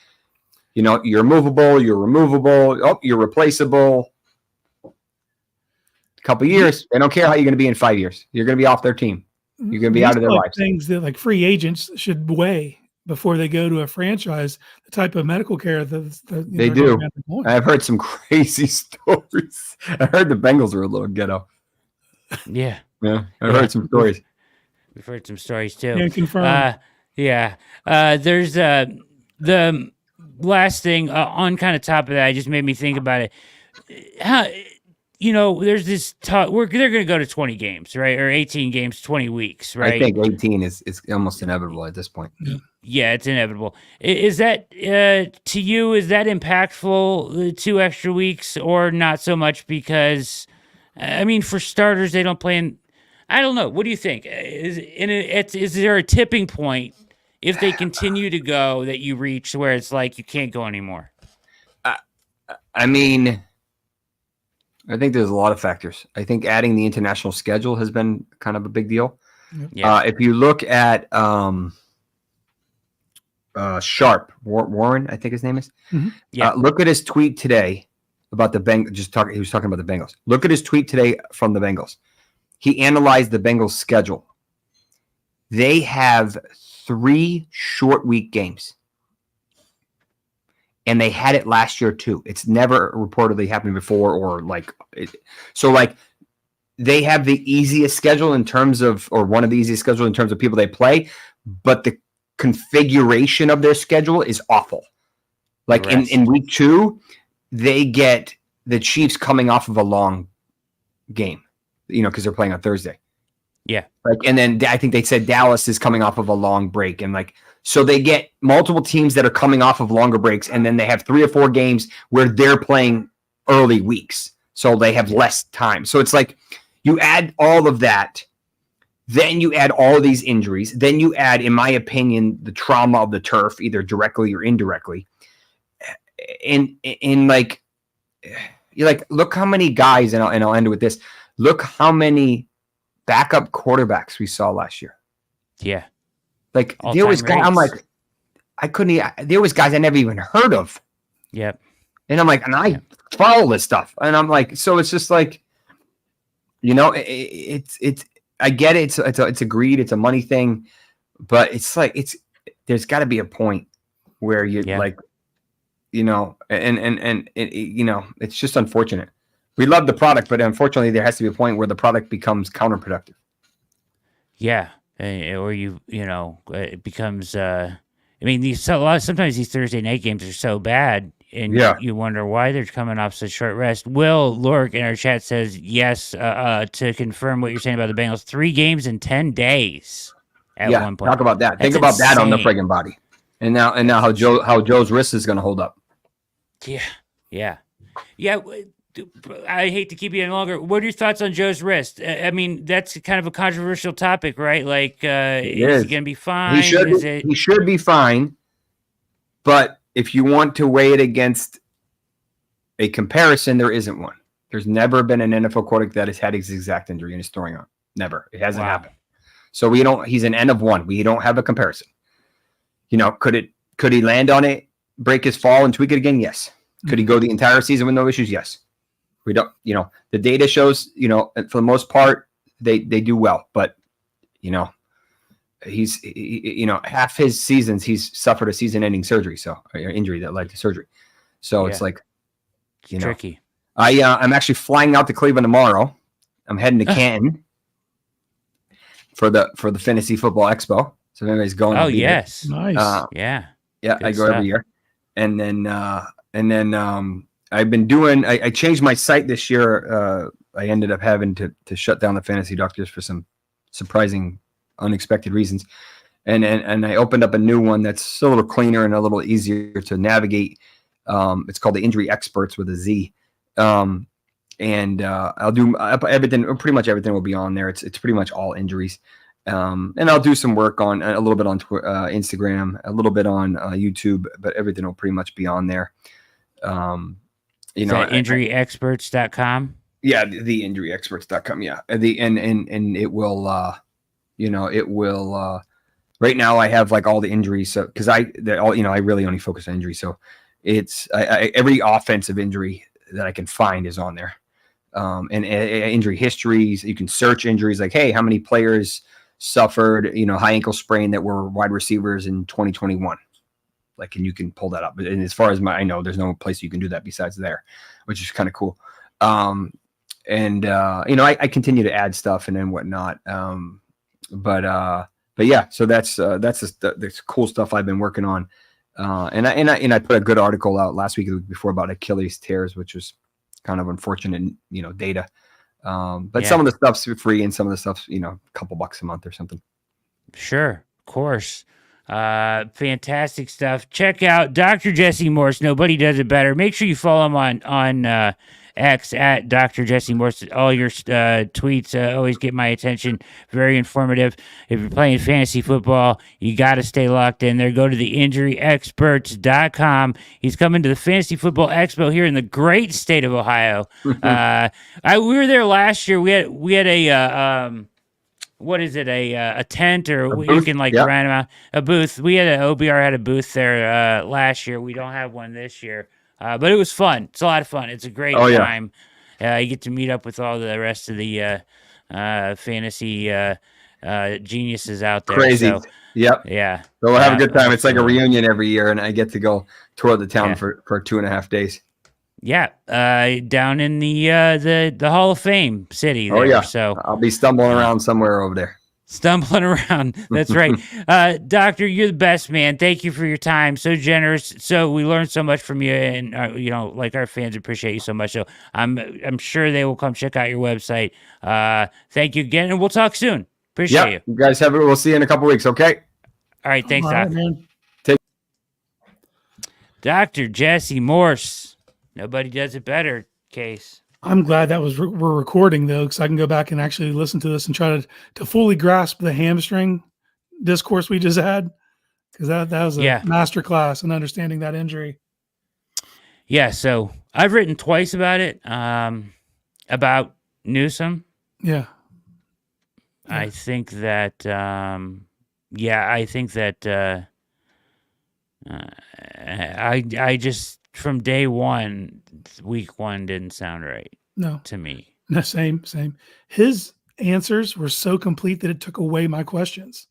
You know, you're movable, you're removable, you're replaceable. A couple of years, they don't care how you're going to be in 5 years. You're going to be off their team. You're going to be out of their lives. Things that like free agents should weigh before they go to a franchise. The type of medical care that they do. I've heard some crazy stories. I heard the Bengals were a little ghetto. Yeah. I've heard some stories. We've heard some stories too. Yeah, confirmed. There's the last thing on kind of top of that. It just made me think about it. How, you know, there's this talk. They're going to go to 20 games, right? Or 18 games, 20 weeks, right? I think 18 is almost inevitable at this point. Yeah, it's inevitable. Is that to you? Is that impactful? 2 extra weeks, or not so much? Because I mean, for starters, they don't play in. I don't know. What do you think? Is there a tipping point if they continue to go that you reach where it's like you can't go anymore? I mean, I think there's a lot of factors. I think adding the international schedule has been kind of a big deal. Yeah. If you look at Sharp Warren, I think his name is. Mhm. Yeah. Look at his tweet today about the Bengals. He was talking about the Bengals. Look at his tweet today from the Bengals. He analyzed the Bengals' schedule. They have 3 short week games. And they had it last year too. It's never reportedly happened before, or they have the easiest schedule in terms of, or one of the easiest schedules in terms of people they play, but the configuration of their schedule is awful. Like in week 2, they get the Chiefs coming off of a long game, because they're playing on Thursday. Yeah. And then I think they said Dallas is coming off of a long break, and so they get multiple teams that are coming off of longer breaks, and then they have 3 or 4 games where they're playing early weeks, so they have less time. So it's like you add all of that, then you add all of these injuries, then you add, in my opinion, the trauma of the turf, either directly or indirectly, and you're like, look how many guys, and I'll end with this. Look how many backup quarterbacks we saw last year. Yeah. Like All-time there was guys, I'm rates. like, there was guys I never even heard of. Yep. And I'm like, and I follow this stuff. And I'm like, so it's just like, it's I get it. It's a greed. It's a money thing, but it's like, there's gotta be a point where you're like, it's just unfortunate. We love the product, but unfortunately there has to be a point where the product becomes counterproductive. Yeah. Or it becomes, sometimes these Thursday night games are so bad, and you wonder why they're coming off such short rest. Will Lork in our chat says, yes, to confirm what you're saying about the Bengals, 3 games in 10 days at one point. Talk about that. That's Think about that on the insane. friggin' body. And now how Joe's wrist is going to hold up. Yeah. I hate to keep you any longer. What are your thoughts on Joe's wrist? That's kind of a controversial topic, right? Like, is he going to be fine? He should be fine. But if you want to weigh it against a comparison, there isn't one. There's never been an NFL quarterback that has had his exact injury and is throwing on. Never. It hasn't happened. So he's an N of 1. We don't have a comparison. Could he land on it, break his fall, and tweak it again? Yes. Could he go the entire season with no issues? Yes. We don't, the data shows, for the most part, they do well, but, he's half his seasons, he's suffered a season-ending surgery, injury that led to surgery. So it's like, it's tricky. I'm actually flying out to Cleveland tomorrow. I'm heading to Canton for the Fantasy Football Expo. So if anybody's going, oh yes, nice. Yeah, Good I go stuff. Every year, and then I've been doing. I changed my site this year. I ended up having to shut down the Fantasy Doctors for some surprising, unexpected reasons, and I opened up a new one that's a little cleaner and a little easier to navigate. It's called the Injury Experts with a Z, and I'll do everything. Pretty much everything will be on there. It's pretty much all injuries. And I'll do some work on a little bit on Instagram, a little bit on YouTube, but everything will pretty much be on there. Injuryexperts.com. Yeah, the injuryexperts.com. Yeah. And it will, it will, right now I have like all the injuries. So, cause I really only focus on injuries. So it's every offensive injury that I can find is on there. And injury histories, you can search injuries like, hey, how many players suffered, high ankle sprain that were wide receivers in 2021. Like, and you can pull that up. And as far as I know, there's no place you can do that besides there, which is kind of cool. I continue to add stuff and then whatnot. But yeah, so that's the cool stuff I've been working on. And I put a good article out last week before about Achilles tears, which was kind of unfortunate, data. But some of the stuff's free and some of the stuff's, a couple bucks a month or something. Sure. Of course. Fantastic stuff. Check out Dr. Jesse Morse. Nobody does it better. Make sure you follow him on X at Dr. Jesse Morse. All your tweets always get my attention. Very informative. If you're playing fantasy football, you got to stay locked in there. Go to the injuryexperts.com. He's coming to the Fantasy Football Expo here in the great state of Ohio. We were there last year. We had a what is it, a tent, or A you booth? can like Yep. rent them out, a booth. We had an OBR had a booth there last year. We don't have one this year, but it was fun. It's a lot of fun. It's a great Oh, yeah. time. You get to meet up with all the rest of the fantasy geniuses out there. Crazy. So, Yep. yeah. So we'll have a good time. It's like a absolutely. reunion every year, and I get to go tour the town Yeah. for 2.5 days. Yeah, down in the Hall of Fame city there. Oh, yeah. So I'll be stumbling around somewhere over there. stumbling around. That's right. Doctor, you're the best, man. Thank you for your time. So generous. So we learned so much from you, and like our fans appreciate you so much. So I'm sure they will come check out your website. Thank you again, and we'll talk soon. Appreciate you. You guys have it. We'll see you in a couple weeks. Okay. All right. Thanks, All right, Doc. man. Dr. Jesse Morse. Nobody does it better. Case. I'm glad that we're recording though, because I can go back and actually listen to this and try to fully grasp the hamstring discourse we just had, because that was a master class in understanding that injury. Yeah, so I've written twice about it. About Newsome. Yeah. I think that I just, from day one, week one didn't sound right. No. To me. No, same. His answers were so complete that it took away my questions.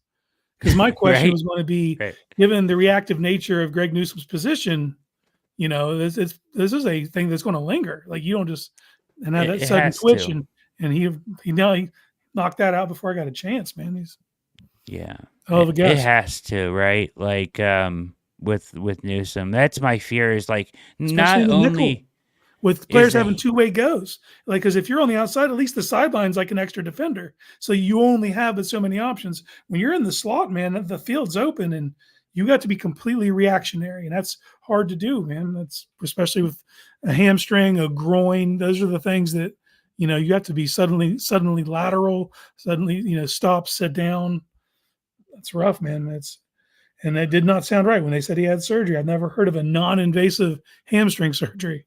Because my question Right? was going to be, Right. given the reactive nature of Greg Newsome's position, this is a thing that's going to linger. Like, you don't just and have that sudden twitch to. and he knocked that out before I got a chance, man. He's hell of a guess. It has to, right? Like with Newsome, that's my fear. Is like, especially not only with players having two-way goes, like, because if you're on the outside, at least the sideline's like an extra defender, so you only have so many options. When you're in the slot, man, the field's open and you got to be completely reactionary, and that's hard to do, man. That's especially with a hamstring, a groin. Those are the things that you have to be suddenly lateral, suddenly stop, sit down. That's rough, man. And that did not sound right when they said he had surgery. I've never heard of a non-invasive hamstring surgery.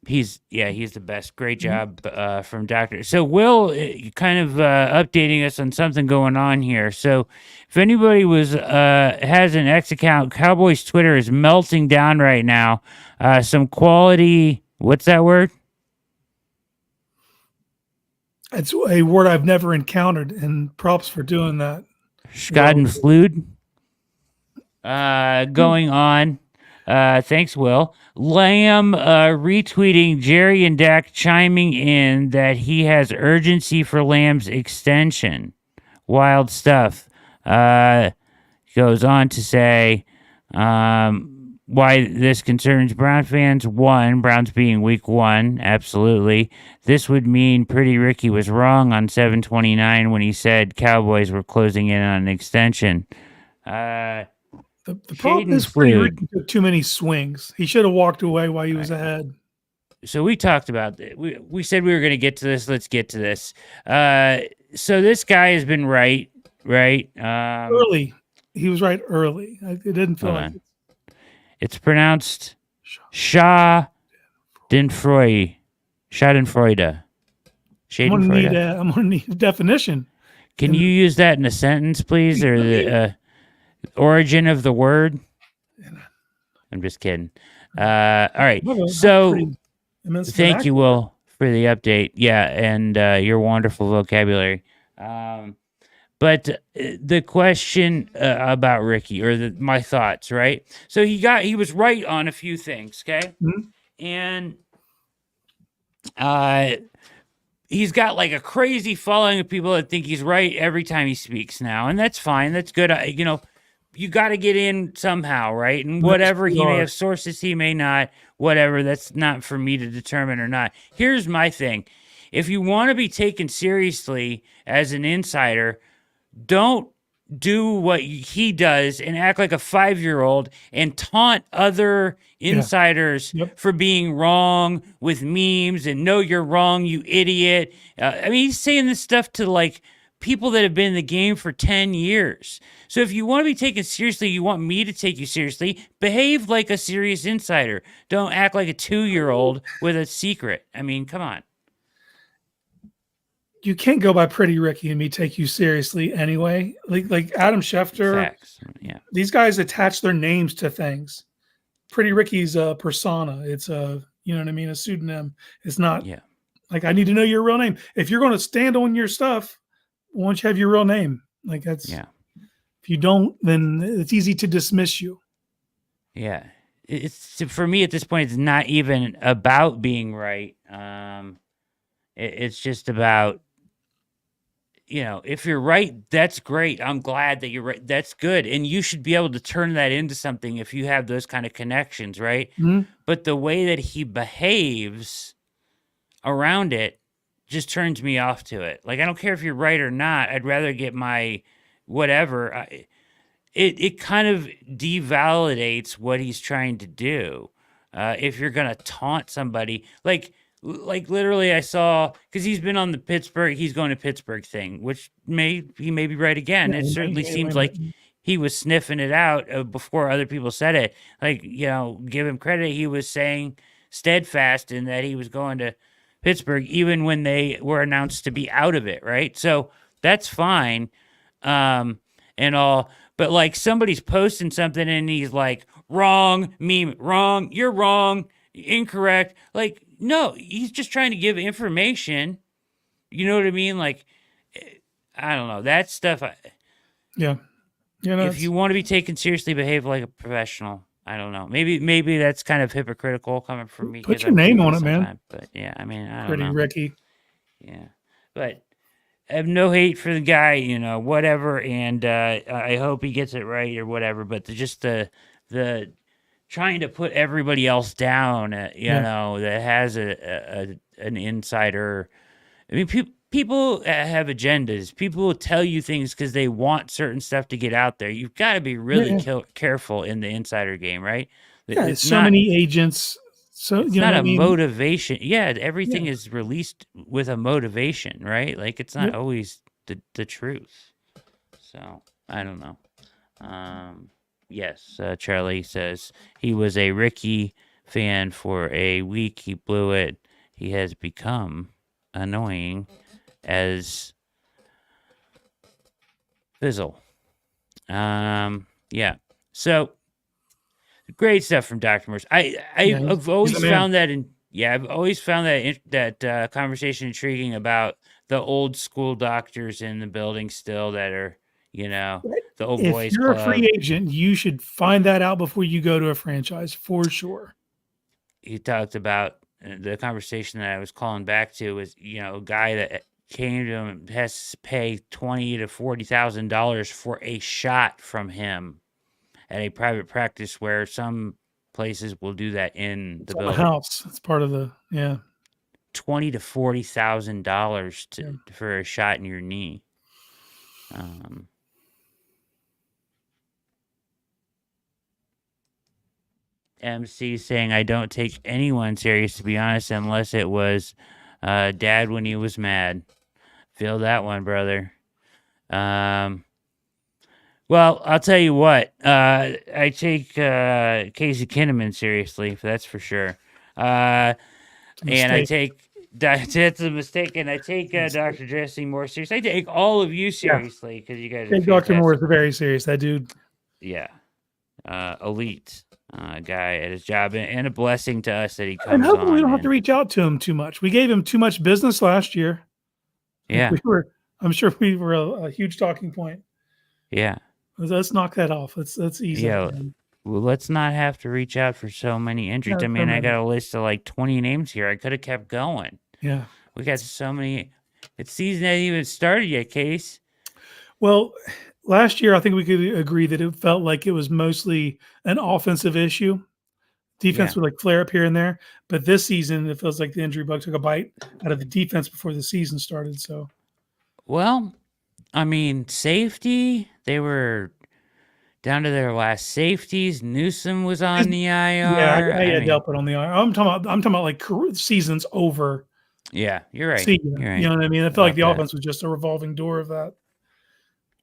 He's the best. Great job from Doctor. So Will kind of updating us on something going on here. So if anybody has an X account, Cowboys Twitter is melting down right now. Some quality, what's that word? It's a word I've never encountered, and props for doing that. Schadenfreude going on. Thanks, Will. Lamb retweeting Jerry and Dak chiming in that he has urgency for Lamb's extension. Wild stuff. Goes on to say why this concerns Brown fans. One, Browns being week one. Absolutely. This would mean Pretty Ricky was wrong on 7/29 when he said Cowboys were closing in on an extension. The problem is Pretty Ricky took too many swings. He should have walked away while he was ahead. So we talked about that. We said we were going to get to this. Let's get to this. So this guy has been right? Early. He was right early. It didn't feel like it. It's pronounced Schadenfreude. Schadenfreude. I'm gonna need a definition. Can you use that in a sentence, please, or the origin of the word? I'm just kidding. All right. So thank you, Will, for the update. Yeah, and your wonderful vocabulary. But the question about Ricky, or my thoughts, right? So he was right on a few things, okay? Mm-hmm. And he's got like a crazy following of people that think he's right every time he speaks now, and that's fine. That's good. You got to get in somehow, right? And whatever, he may have sources, he may not, whatever. That's not for me to determine or not. Here's my thing. If you want to be taken seriously as an insider, don't do what he does and act like a 5-year-old and taunt other insiders for being wrong with memes and no, you're wrong, you idiot. I mean, he's saying this stuff to like people that have been in the game for 10 years. So if you want to be taken seriously, you want me to take you seriously, behave like a serious insider. Don't act like a 2-year-old with a secret. I mean, come on. you can't go by Pretty Ricky and me take you seriously anyway. Like Adam Schefter, Facts. Yeah. these guys attach their names to things. Pretty Ricky's a persona. It's a, you know what I mean, a pseudonym. It's not like I need to know your real name. If you're going to stand on your stuff, why don't you have your real name? Like that's if you don't, then it's easy to dismiss you. Yeah. It's for me at this point, it's not even about being right. It's just about, if you're right, that's great. I'm glad that you're right. That's good. And you should be able to turn that into something if you have those kind of connections, right? Mm-hmm. But the way that he behaves around it just turns me off to it. Like, I don't care if you're right or not. I'd rather get my whatever. It kind of devalidates what he's trying to do. If you're going to taunt somebody, like literally I saw, because he's been on the he's going to Pittsburgh thing, which he may be right again. It certainly seems like he was sniffing it out before other people said it. Like, give him credit. He was saying steadfast in that he was going to Pittsburgh, even when they were announced to be out of it. Right. So that's fine. And all, but like somebody's posting something and he's like, wrong, meme, wrong, you're wrong, incorrect. Like, no, he's just trying to give information. You know what I mean? Like, I don't know. That stuff. If you want to be taken seriously, behave like a professional. I don't know. Maybe that's kind of hypocritical coming from me. Put your name on it, man. But yeah, I mean, I don't Pretty know. Ricky. Yeah. But I have no hate for the guy, whatever. And I hope he gets it right or whatever. But just the trying to put everybody else down, that has an insider. I mean, people have agendas. People will tell you things because they want certain stuff to get out there. You've got to be really careful in the insider game, right? Yeah, it's so many agents. So it's not a motivation. Yeah, everything is released with a motivation, right? Like it's not always the truth. So I don't know. Yes, Charlie says he was a Ricky fan for a week. He blew it. He has become annoying as fizzle. Yeah. So great stuff from Dr. Morse. I've always found that I've always found that conversation intriguing about the old school doctors in the building still that are, the old boys. If you're club. A free agent, you should find that out before you go to a franchise for sure. He talked about the conversation that I was calling back to was, a guy that came to him and has to pay $20,000 to $40,000 for a shot from him at a private practice where some places will do that in the building. House. It's part of the $20,000 to $40,000 for a shot in your knee. MC saying, I don't take anyone serious, to be honest, unless it was Dad when he was mad. Feel that one, brother. Well, I'll tell you what. I take Casey Kinnamon seriously, that's for sure. And I take... That's a mistake, and I take Dr. Jesse more seriously. I take all of you seriously, because you guys take Dr. Morse very serious. That dude. Yeah. Elite. Guy at his job, and a blessing to us that he comes and hopefully on. We don't have to reach out to him too much. We gave him too much business last year. Yeah, I'm sure we were a huge talking point. Yeah, let's knock that off. That's easy. Yeah, well, let's not have to reach out for so many injuries. I mean, I got a list of like 20 names here. I could have kept going. Yeah, we got so many. The season hasn't even started yet, Case. Well, last year, I think we could agree that it felt like it was mostly an offensive issue. Defense would like flare up here and there. But this season, it feels like the injury bug took a bite out of the defense before the season started. So, well, I mean, safety, they were down to their last safeties. Newsome was on the IR. Yeah, I had Delpit on the IR. I'm talking about like seasons over. Yeah, you're right. You're right. You know what I mean? I feel like the offense was just a revolving door of that.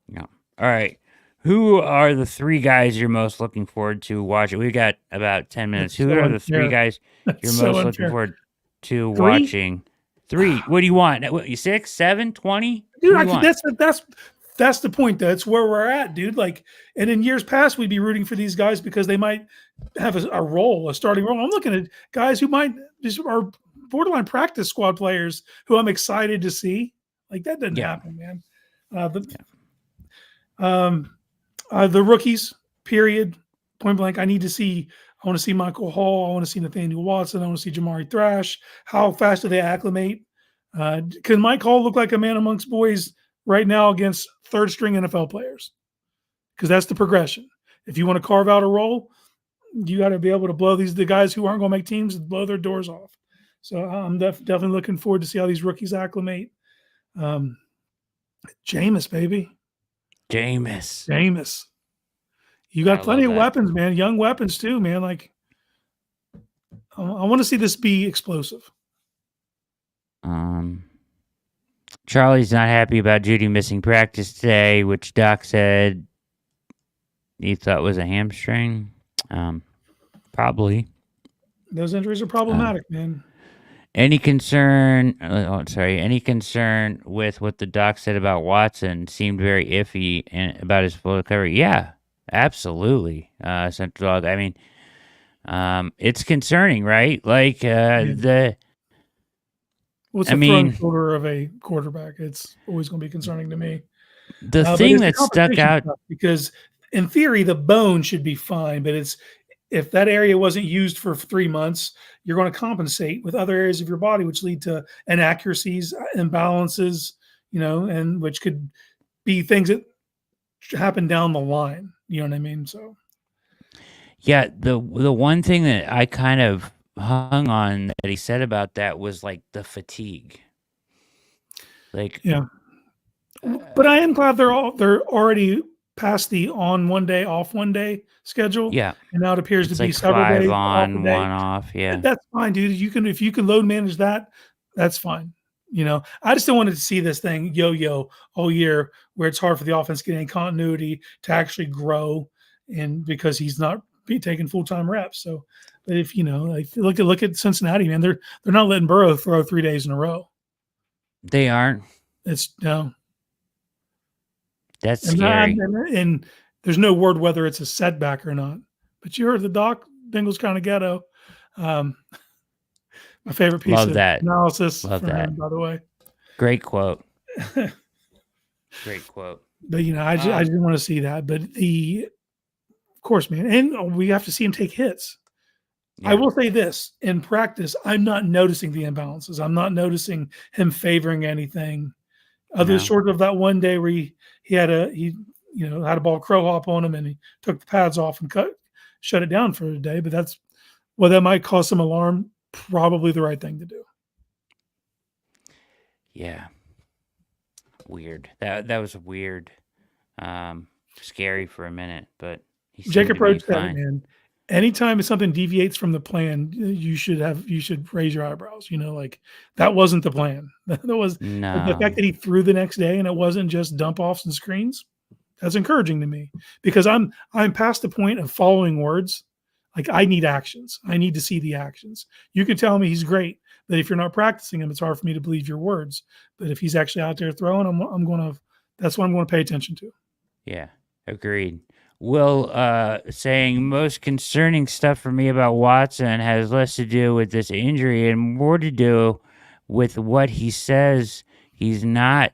Yeah. All right. Who are the three guys you're most looking forward to watching? We got about 10 minutes. Who are the three guys you're most looking forward to watching? 3. What do you want? What, you 6, 7, 20? Dude, What do you want? that's the point. That's where we're at, dude. Like, and in years past, we'd be rooting for these guys because they might have a starting role. I'm looking at guys who might just are borderline practice squad players who I'm excited to see. Like that doesn't happen, man. The rookies, period, point blank. I want to see Michael Hall. I want to see Nathaniel Watson. I want to see Jamari Thrash. How fast do they acclimate? Can Mike Hall look like a man amongst boys right now against third string NFL players? Because that's the progression. If you want to carve out a role, you got to be able to blow the guys who aren't going to make teams, blow their doors off. So I'm definitely looking forward to see how these rookies acclimate. Jameis, baby. Jameis. You got plenty of weapons, man. Young weapons too, man. Like, I want to see this be explosive. Charlie's not happy about Judy missing practice today, which Doc said he thought was a hamstring. Probably. Those injuries are problematic, man. Any concern with what the doc said about Watson? Seemed very iffy about his full recovery. Yeah, absolutely. Central dog. I mean, it's concerning, right? Like what's the throwing shoulder of a quarterback? It's always going to be concerning to me. The thing that stuck out, because in theory the bone should be fine, but if that area wasn't used for 3 months, you're going to compensate with other areas of your body, which lead to inaccuracies, imbalances, and which could be things that happen down the line. You know what I mean? So, yeah, the one thing that I kind of hung on that he said about that was like the fatigue. Like, yeah, but I am glad they're already past the on one day, off one day schedule. Yeah. And now it appears to be like several 5 days on, 1 off. Yeah. That's fine, dude. If you can load manage that, that's fine. I just don't want to see this thing yo-yo all year where it's hard for the offense to get any continuity to actually grow, and because he's not taking full-time reps. So, but if like look at Cincinnati, man, they're not letting Burrow throw 3 days in a row. They aren't. It's no. That's scary. And there's no word whether it's a setback or not. But you heard the doc, Bengals kind of ghetto. My favorite piece of analysis from him, by the way. Great quote. Great quote. But, I just want to see that. But of course, man. And we have to see him take hits. Yeah. I will say this. In practice, I'm not noticing the imbalances. I'm not noticing him favoring anything. Short of that one day where he had a ball crow hop on him and he took the pads off and shut it down for a day. But that might cause some alarm. Probably the right thing to do. Yeah. Weird. That was weird. Scary for a minute, but Jacob Rhodes said, man, anytime something deviates from the plan, you should raise your eyebrows. Like that wasn't the plan. That was the fact that he threw the next day and it wasn't just dump offs and screens. That's encouraging to me because I'm past the point of following words. Like I need actions. I need to see the actions. You can tell me he's great, but if you're not practicing him, it's hard for me to believe your words. But if he's actually out there throwing, that's what I'm going to pay attention to. Yeah, agreed. Will saying most concerning stuff for me about Watson has less to do with this injury and more to do with what he says he's not.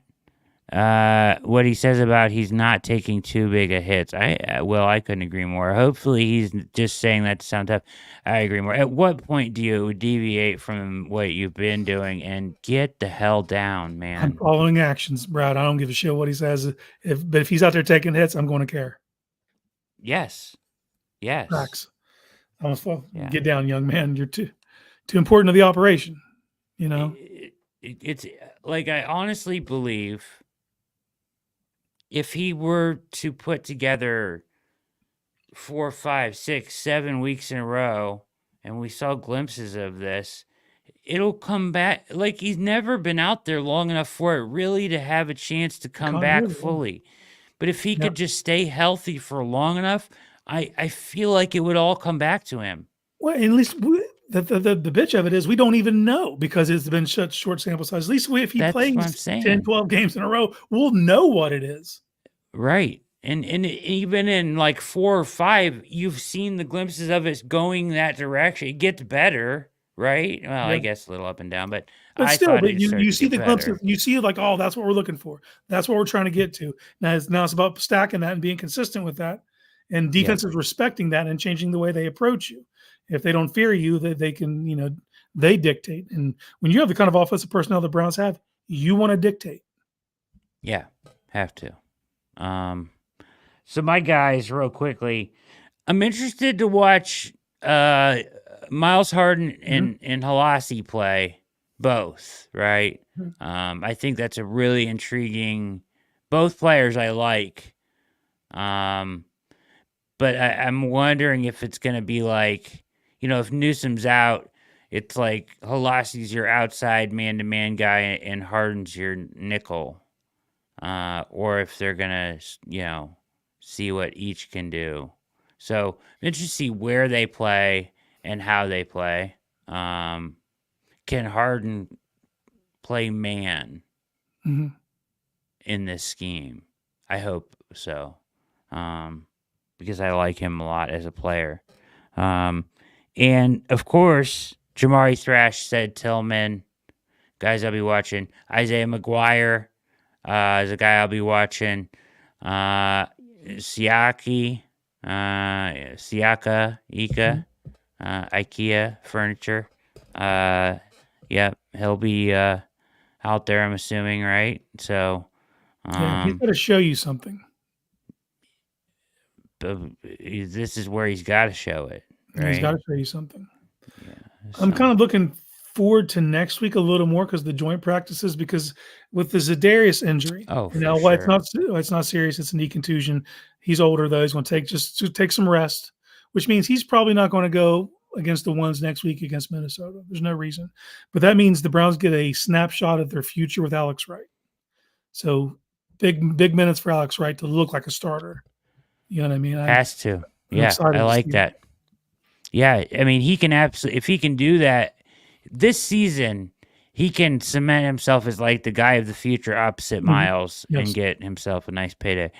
What he says about he's not taking too big a hits. I couldn't agree more. Hopefully he's just saying that to sound tough. I agree more. At what point do you deviate from what you've been doing and get the hell down, man? I'm following actions, Brad. I don't give a shit what he says. But if he's out there taking hits, I'm going to care. Yes. Facts. Get down, young man. You're too important to the operation. It's like I honestly believe if he were to put together 4, 5, 6, 7 weeks in a row, and we saw glimpses of this, it'll come back. Like he's never been out there long enough for it really to have a chance to come back fully. But if he could just stay healthy for long enough, I feel like it would all come back to him. Well, at least the bitch of it is we don't even know because it's been such short sample size. At least if he That's what I'm plays saying. 10, 12 games in a row, we'll know what it is. Right. And even in like 4 or 5, you've seen the glimpses of it going that direction. It gets better, right? Well, I guess a little up and down, but I still, thought but it you started see to the get glimpses. better. You see like, oh, that's what we're looking for. That's what we're trying to get to. Now it's about stacking that and being consistent with that, and defenses respecting that and changing the way they approach you. If they don't fear you, that they can, they dictate. And when you have the kind of offensive personnel the Browns have, you want to dictate. Yeah, have to. So my guys, real quickly, I'm interested to watch Miles Harden and Halasi play both, right? I think that's a really intriguing. Both players I like, but I'm wondering if it's going to be like, if Newsome's out, it's like Halasi's your outside man-to-man guy and Harden's your nickel, or if they're gonna, see what each can do. So I'm interested to see where they play and how they play. Can Harden play man in this scheme? I hope so, because I like him a lot as a player. And of course, Jamari Thrash said Tillman. Guys I'll be watching. Isaiah McGuire is a guy I'll be watching. Siaka, IKEA Furniture. He'll be out there, I'm assuming, right? So he's got to show you something. This is where he's got to show it. Right? He's got to show you something. Yeah, I'm kind of looking forward to next week a little more because the joint practices, because with the Za'Darius injury. It's not serious. It's a knee contusion. He's older though. He's going to take some rest, which means he's probably not going to go against the ones next week against Minnesota. There's no reason, but that means the Browns get a snapshot of their future with Alex Wright. So big minutes for Alex Wright to look like a starter. You know what I mean? Has to. Yeah, I like that. Yeah, I mean, he can absolutely, if he can do that this season, he can cement himself as like the guy of the future opposite Miles and get himself a nice payday.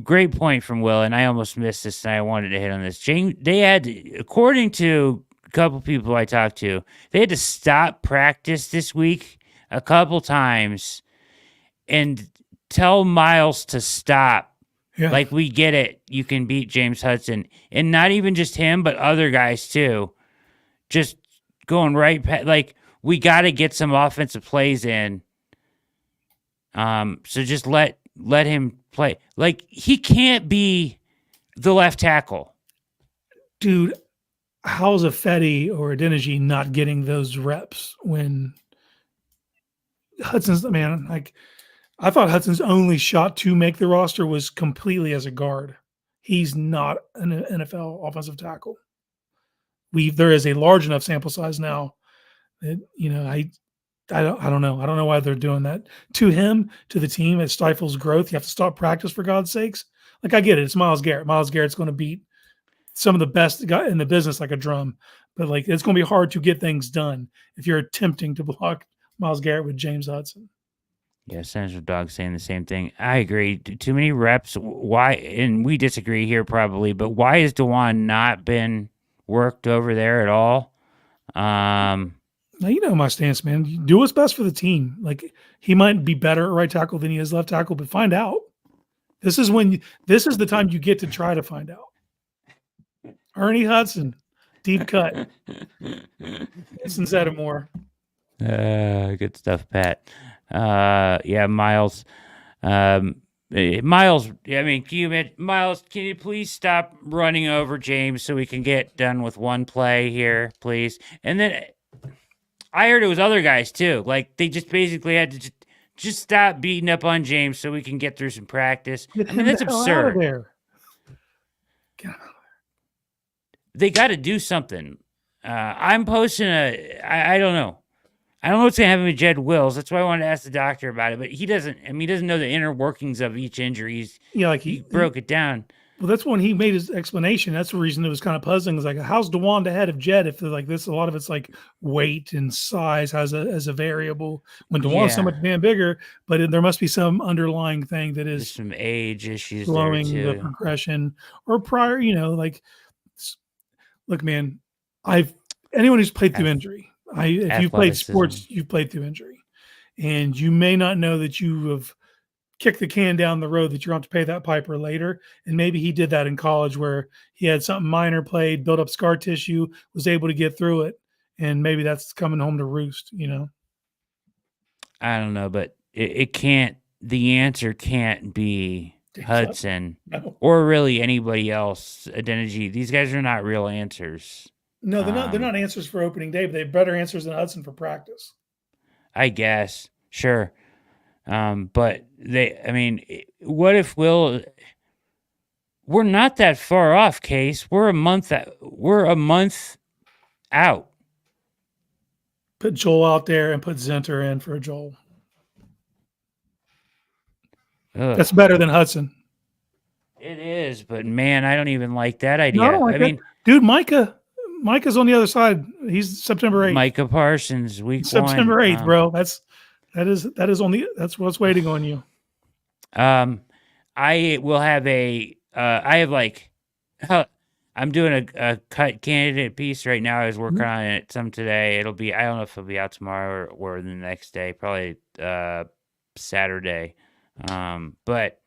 Great point from Will, and I almost missed this, and I wanted to hit on this. They had, according to a couple people I talked to, they had to stop practice this week a couple times and tell Miles to stop. Yeah. Like, we get it. You can beat James Hudson. And not even just him, but other guys, too. Just going right past. Like, we got to get some offensive plays in. So just let him play. Like, he can't be the left tackle. Dude, how's a Fetty or a Adeniji not getting those reps when Hudson's, man, like, I thought Hudson's only shot to make the roster was completely as a guard. He's not an NFL offensive tackle. There is a large enough sample size now that, I don't know. I don't know why they're doing that to him, to the team. It stifles growth. You have to stop practice for God's sakes. Like, I get it. It's Myles Garrett. Myles Garrett's going to beat some of the best guy in the business like a drum, but like, it's going to be hard to get things done if you're attempting to block Myles Garrett with James Hudson. Yeah, Senator Dog saying the same thing. I agree. Too many reps. Why? And we disagree here probably, but why has DeJuan not been worked over there at all? Now, you know my stance, man. You do what's best for the team. Like, he might be better at right tackle than he is left tackle, but find out. This is the time you get to try to find out. Ernie Hudson, deep cut. Listen, Zeddemore. Good stuff, Pat. Miles. Miles, I mean, Miles, can you please stop running over James so we can get done with one play here, please? And then I heard it was other guys too. Like, they just basically had to just stop beating up on James so we can get through some practice. That's absurd. Get him out of there. They got to do something. I'm posting I don't know. I don't know what's going to happen with Jed Wills. That's why I wanted to ask the doctor about it. But he doesn't know the inner workings of each injury. He broke it down. Well, that's when he made his explanation. That's the reason it was kind of puzzling. It's like, how's DeWand ahead of Jed if they're like this? A lot of it's like weight and size as a variable. When DeWand's so much damn bigger, but there must be some underlying thing that There's is some age issues slowing there the too. progression or prior. Like, look, man, anyone who's played through injury. If you've played sports, you've played through injury, and you may not know that you have kick the can down the road that you're going to pay that piper later. And maybe he did that in college where he had something minor played, built up scar tissue, was able to get through it. And maybe that's coming home to roost, I don't know, but it can't, the answer can't be Hudson or really anybody else. Adeniji. These guys are not real answers. No, they're not. They're not answers for opening day, but they have better answers than Hudson for practice. I guess. Sure. But what if we're not that far off, Case. We're a month out. Put Joel out there and put Zenter in for Joel. Ugh. That's better than Hudson. It is, but man, I don't even like that idea. No, I don't like that. Dude, Micah's on the other side. He's September 8th. Micah Parsons, week September 8th, bro. That's what's waiting on you. I will have I'm doing a cut candidate piece right now. I was working on it some today. I don't know if it'll be out tomorrow or the next day, probably Saturday. But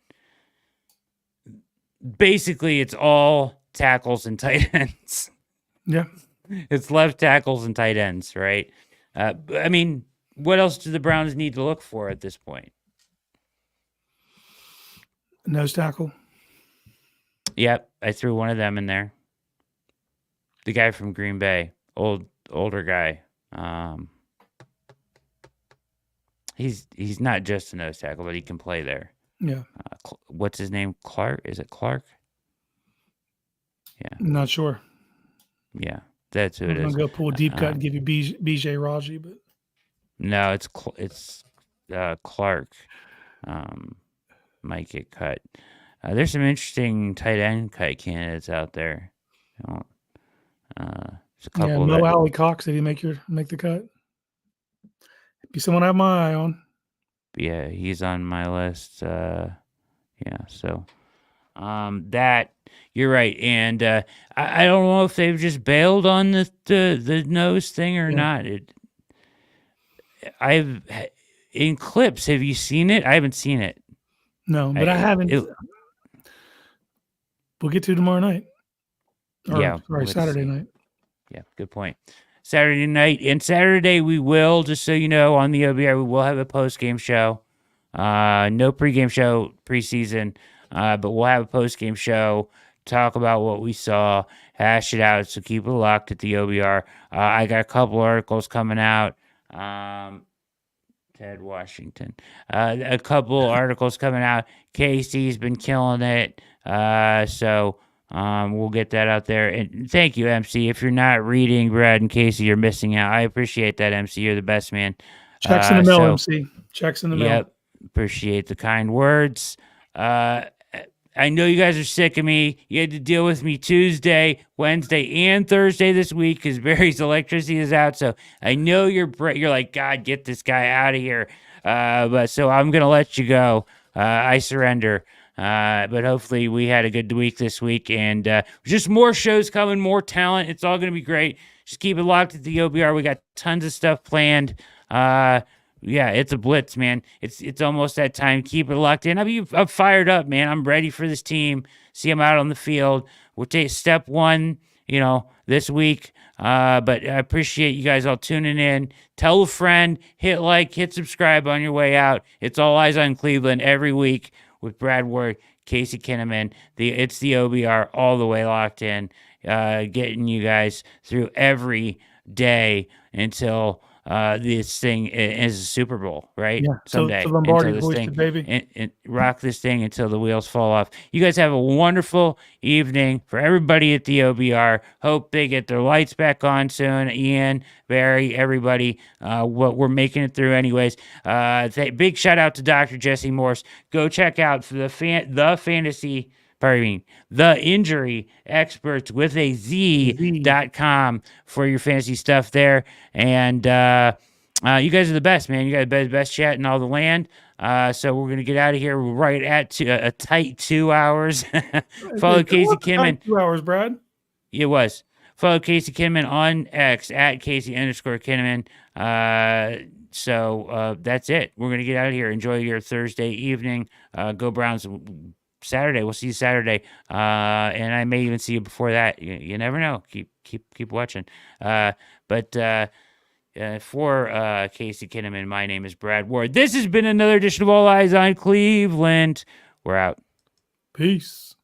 basically it's all tackles and tight ends. Yeah. It's left tackles and tight ends, right? What else do the Browns need to look for at this point? Nose tackle. Yep, I threw one of them in there. The guy from Green Bay, older guy. He's not just a nose tackle, but he can play there. Yeah. What's his name? Clark? Is it Clark? Yeah. I'm not sure. Yeah, that's who it is. I'm gonna go pull a deep cut and give you BJ Raji, but no, it's Clark. Might get cut. There's some interesting tight end cut candidates out there. There's a couple. Mo Alley Cox, did he make the cut? Be someone I have my eye on. Yeah, he's on my list. So that you're right, and I don't know if they've just bailed on the nose thing or not. In clips. Have you seen it? I haven't seen it. No, but I haven't. We'll get to tomorrow night. Saturday night. Yeah, good point. Saturday night and Saturday we will, just so you know, on the OBR we will have a post-game show. No pregame show preseason, but we'll have a post-game show, talk about what we saw, hash it out, so keep it locked at the OBR. I got a couple articles coming out. Ted Washington. A couple articles coming out. Casey's been killing it. So we'll get that out there. And thank you, MC. If you're not reading Brad and Casey, you're missing out. I appreciate that, MC. You're the best, man. Checks in the mail, MC. Checks in the mail. Yep. Appreciate the kind words. I know you guys are sick of me. You had to deal with me Tuesday, Wednesday, and Thursday this week because Barry's electricity is out. So I know you're like, God, get this guy out of here. But so I'm gonna let you go. I surrender. But hopefully we had a good week this week, and just more shows coming, more talent. It's all gonna be great. Just keep it locked at the OBR. We got tons of stuff planned. Yeah, it's a blitz, man. It's almost that time. Keep it locked in. I'm fired up, man. I'm ready for this team. See them out on the field. We'll take step one, this week. But I appreciate you guys all tuning in. Tell a friend. Hit like. Hit subscribe on your way out. It's All Eyes on Cleveland every week with Brad Ward, Casey Kinnamon. It's the OBR all the way locked in. Getting you guys through every day until this thing is a Super Bowl, right? Yeah, someday. So Lombardi boosted, baby. And rock this thing until the wheels fall off. You guys have a wonderful evening. For everybody at the OBR, hope they get their lights back on soon. Ian, Barry, everybody, we're making it through anyways. Big shout out to Dr. Jesse Morse. Go check out the fantasy the injury experts with a Z.com for your fantasy stuff there. And you guys are the best, man. You got the best chat in all the land. So we're going to get out of here right at a tight 2 hours. Follow Casey Kinnamon. 2 hours, Brad. It was. Follow Casey Kinnamon on X at Casey_Kinnamon. So that's it. We're going to get out of here. Enjoy your Thursday evening. Go Browns Saturday. We'll see you Saturday. And I may even see you before that. You never know. Keep watching. For Casey Kinnamon, my name is Brad Ward. This has been another edition of All Eyes on Cleveland. We're out. Peace.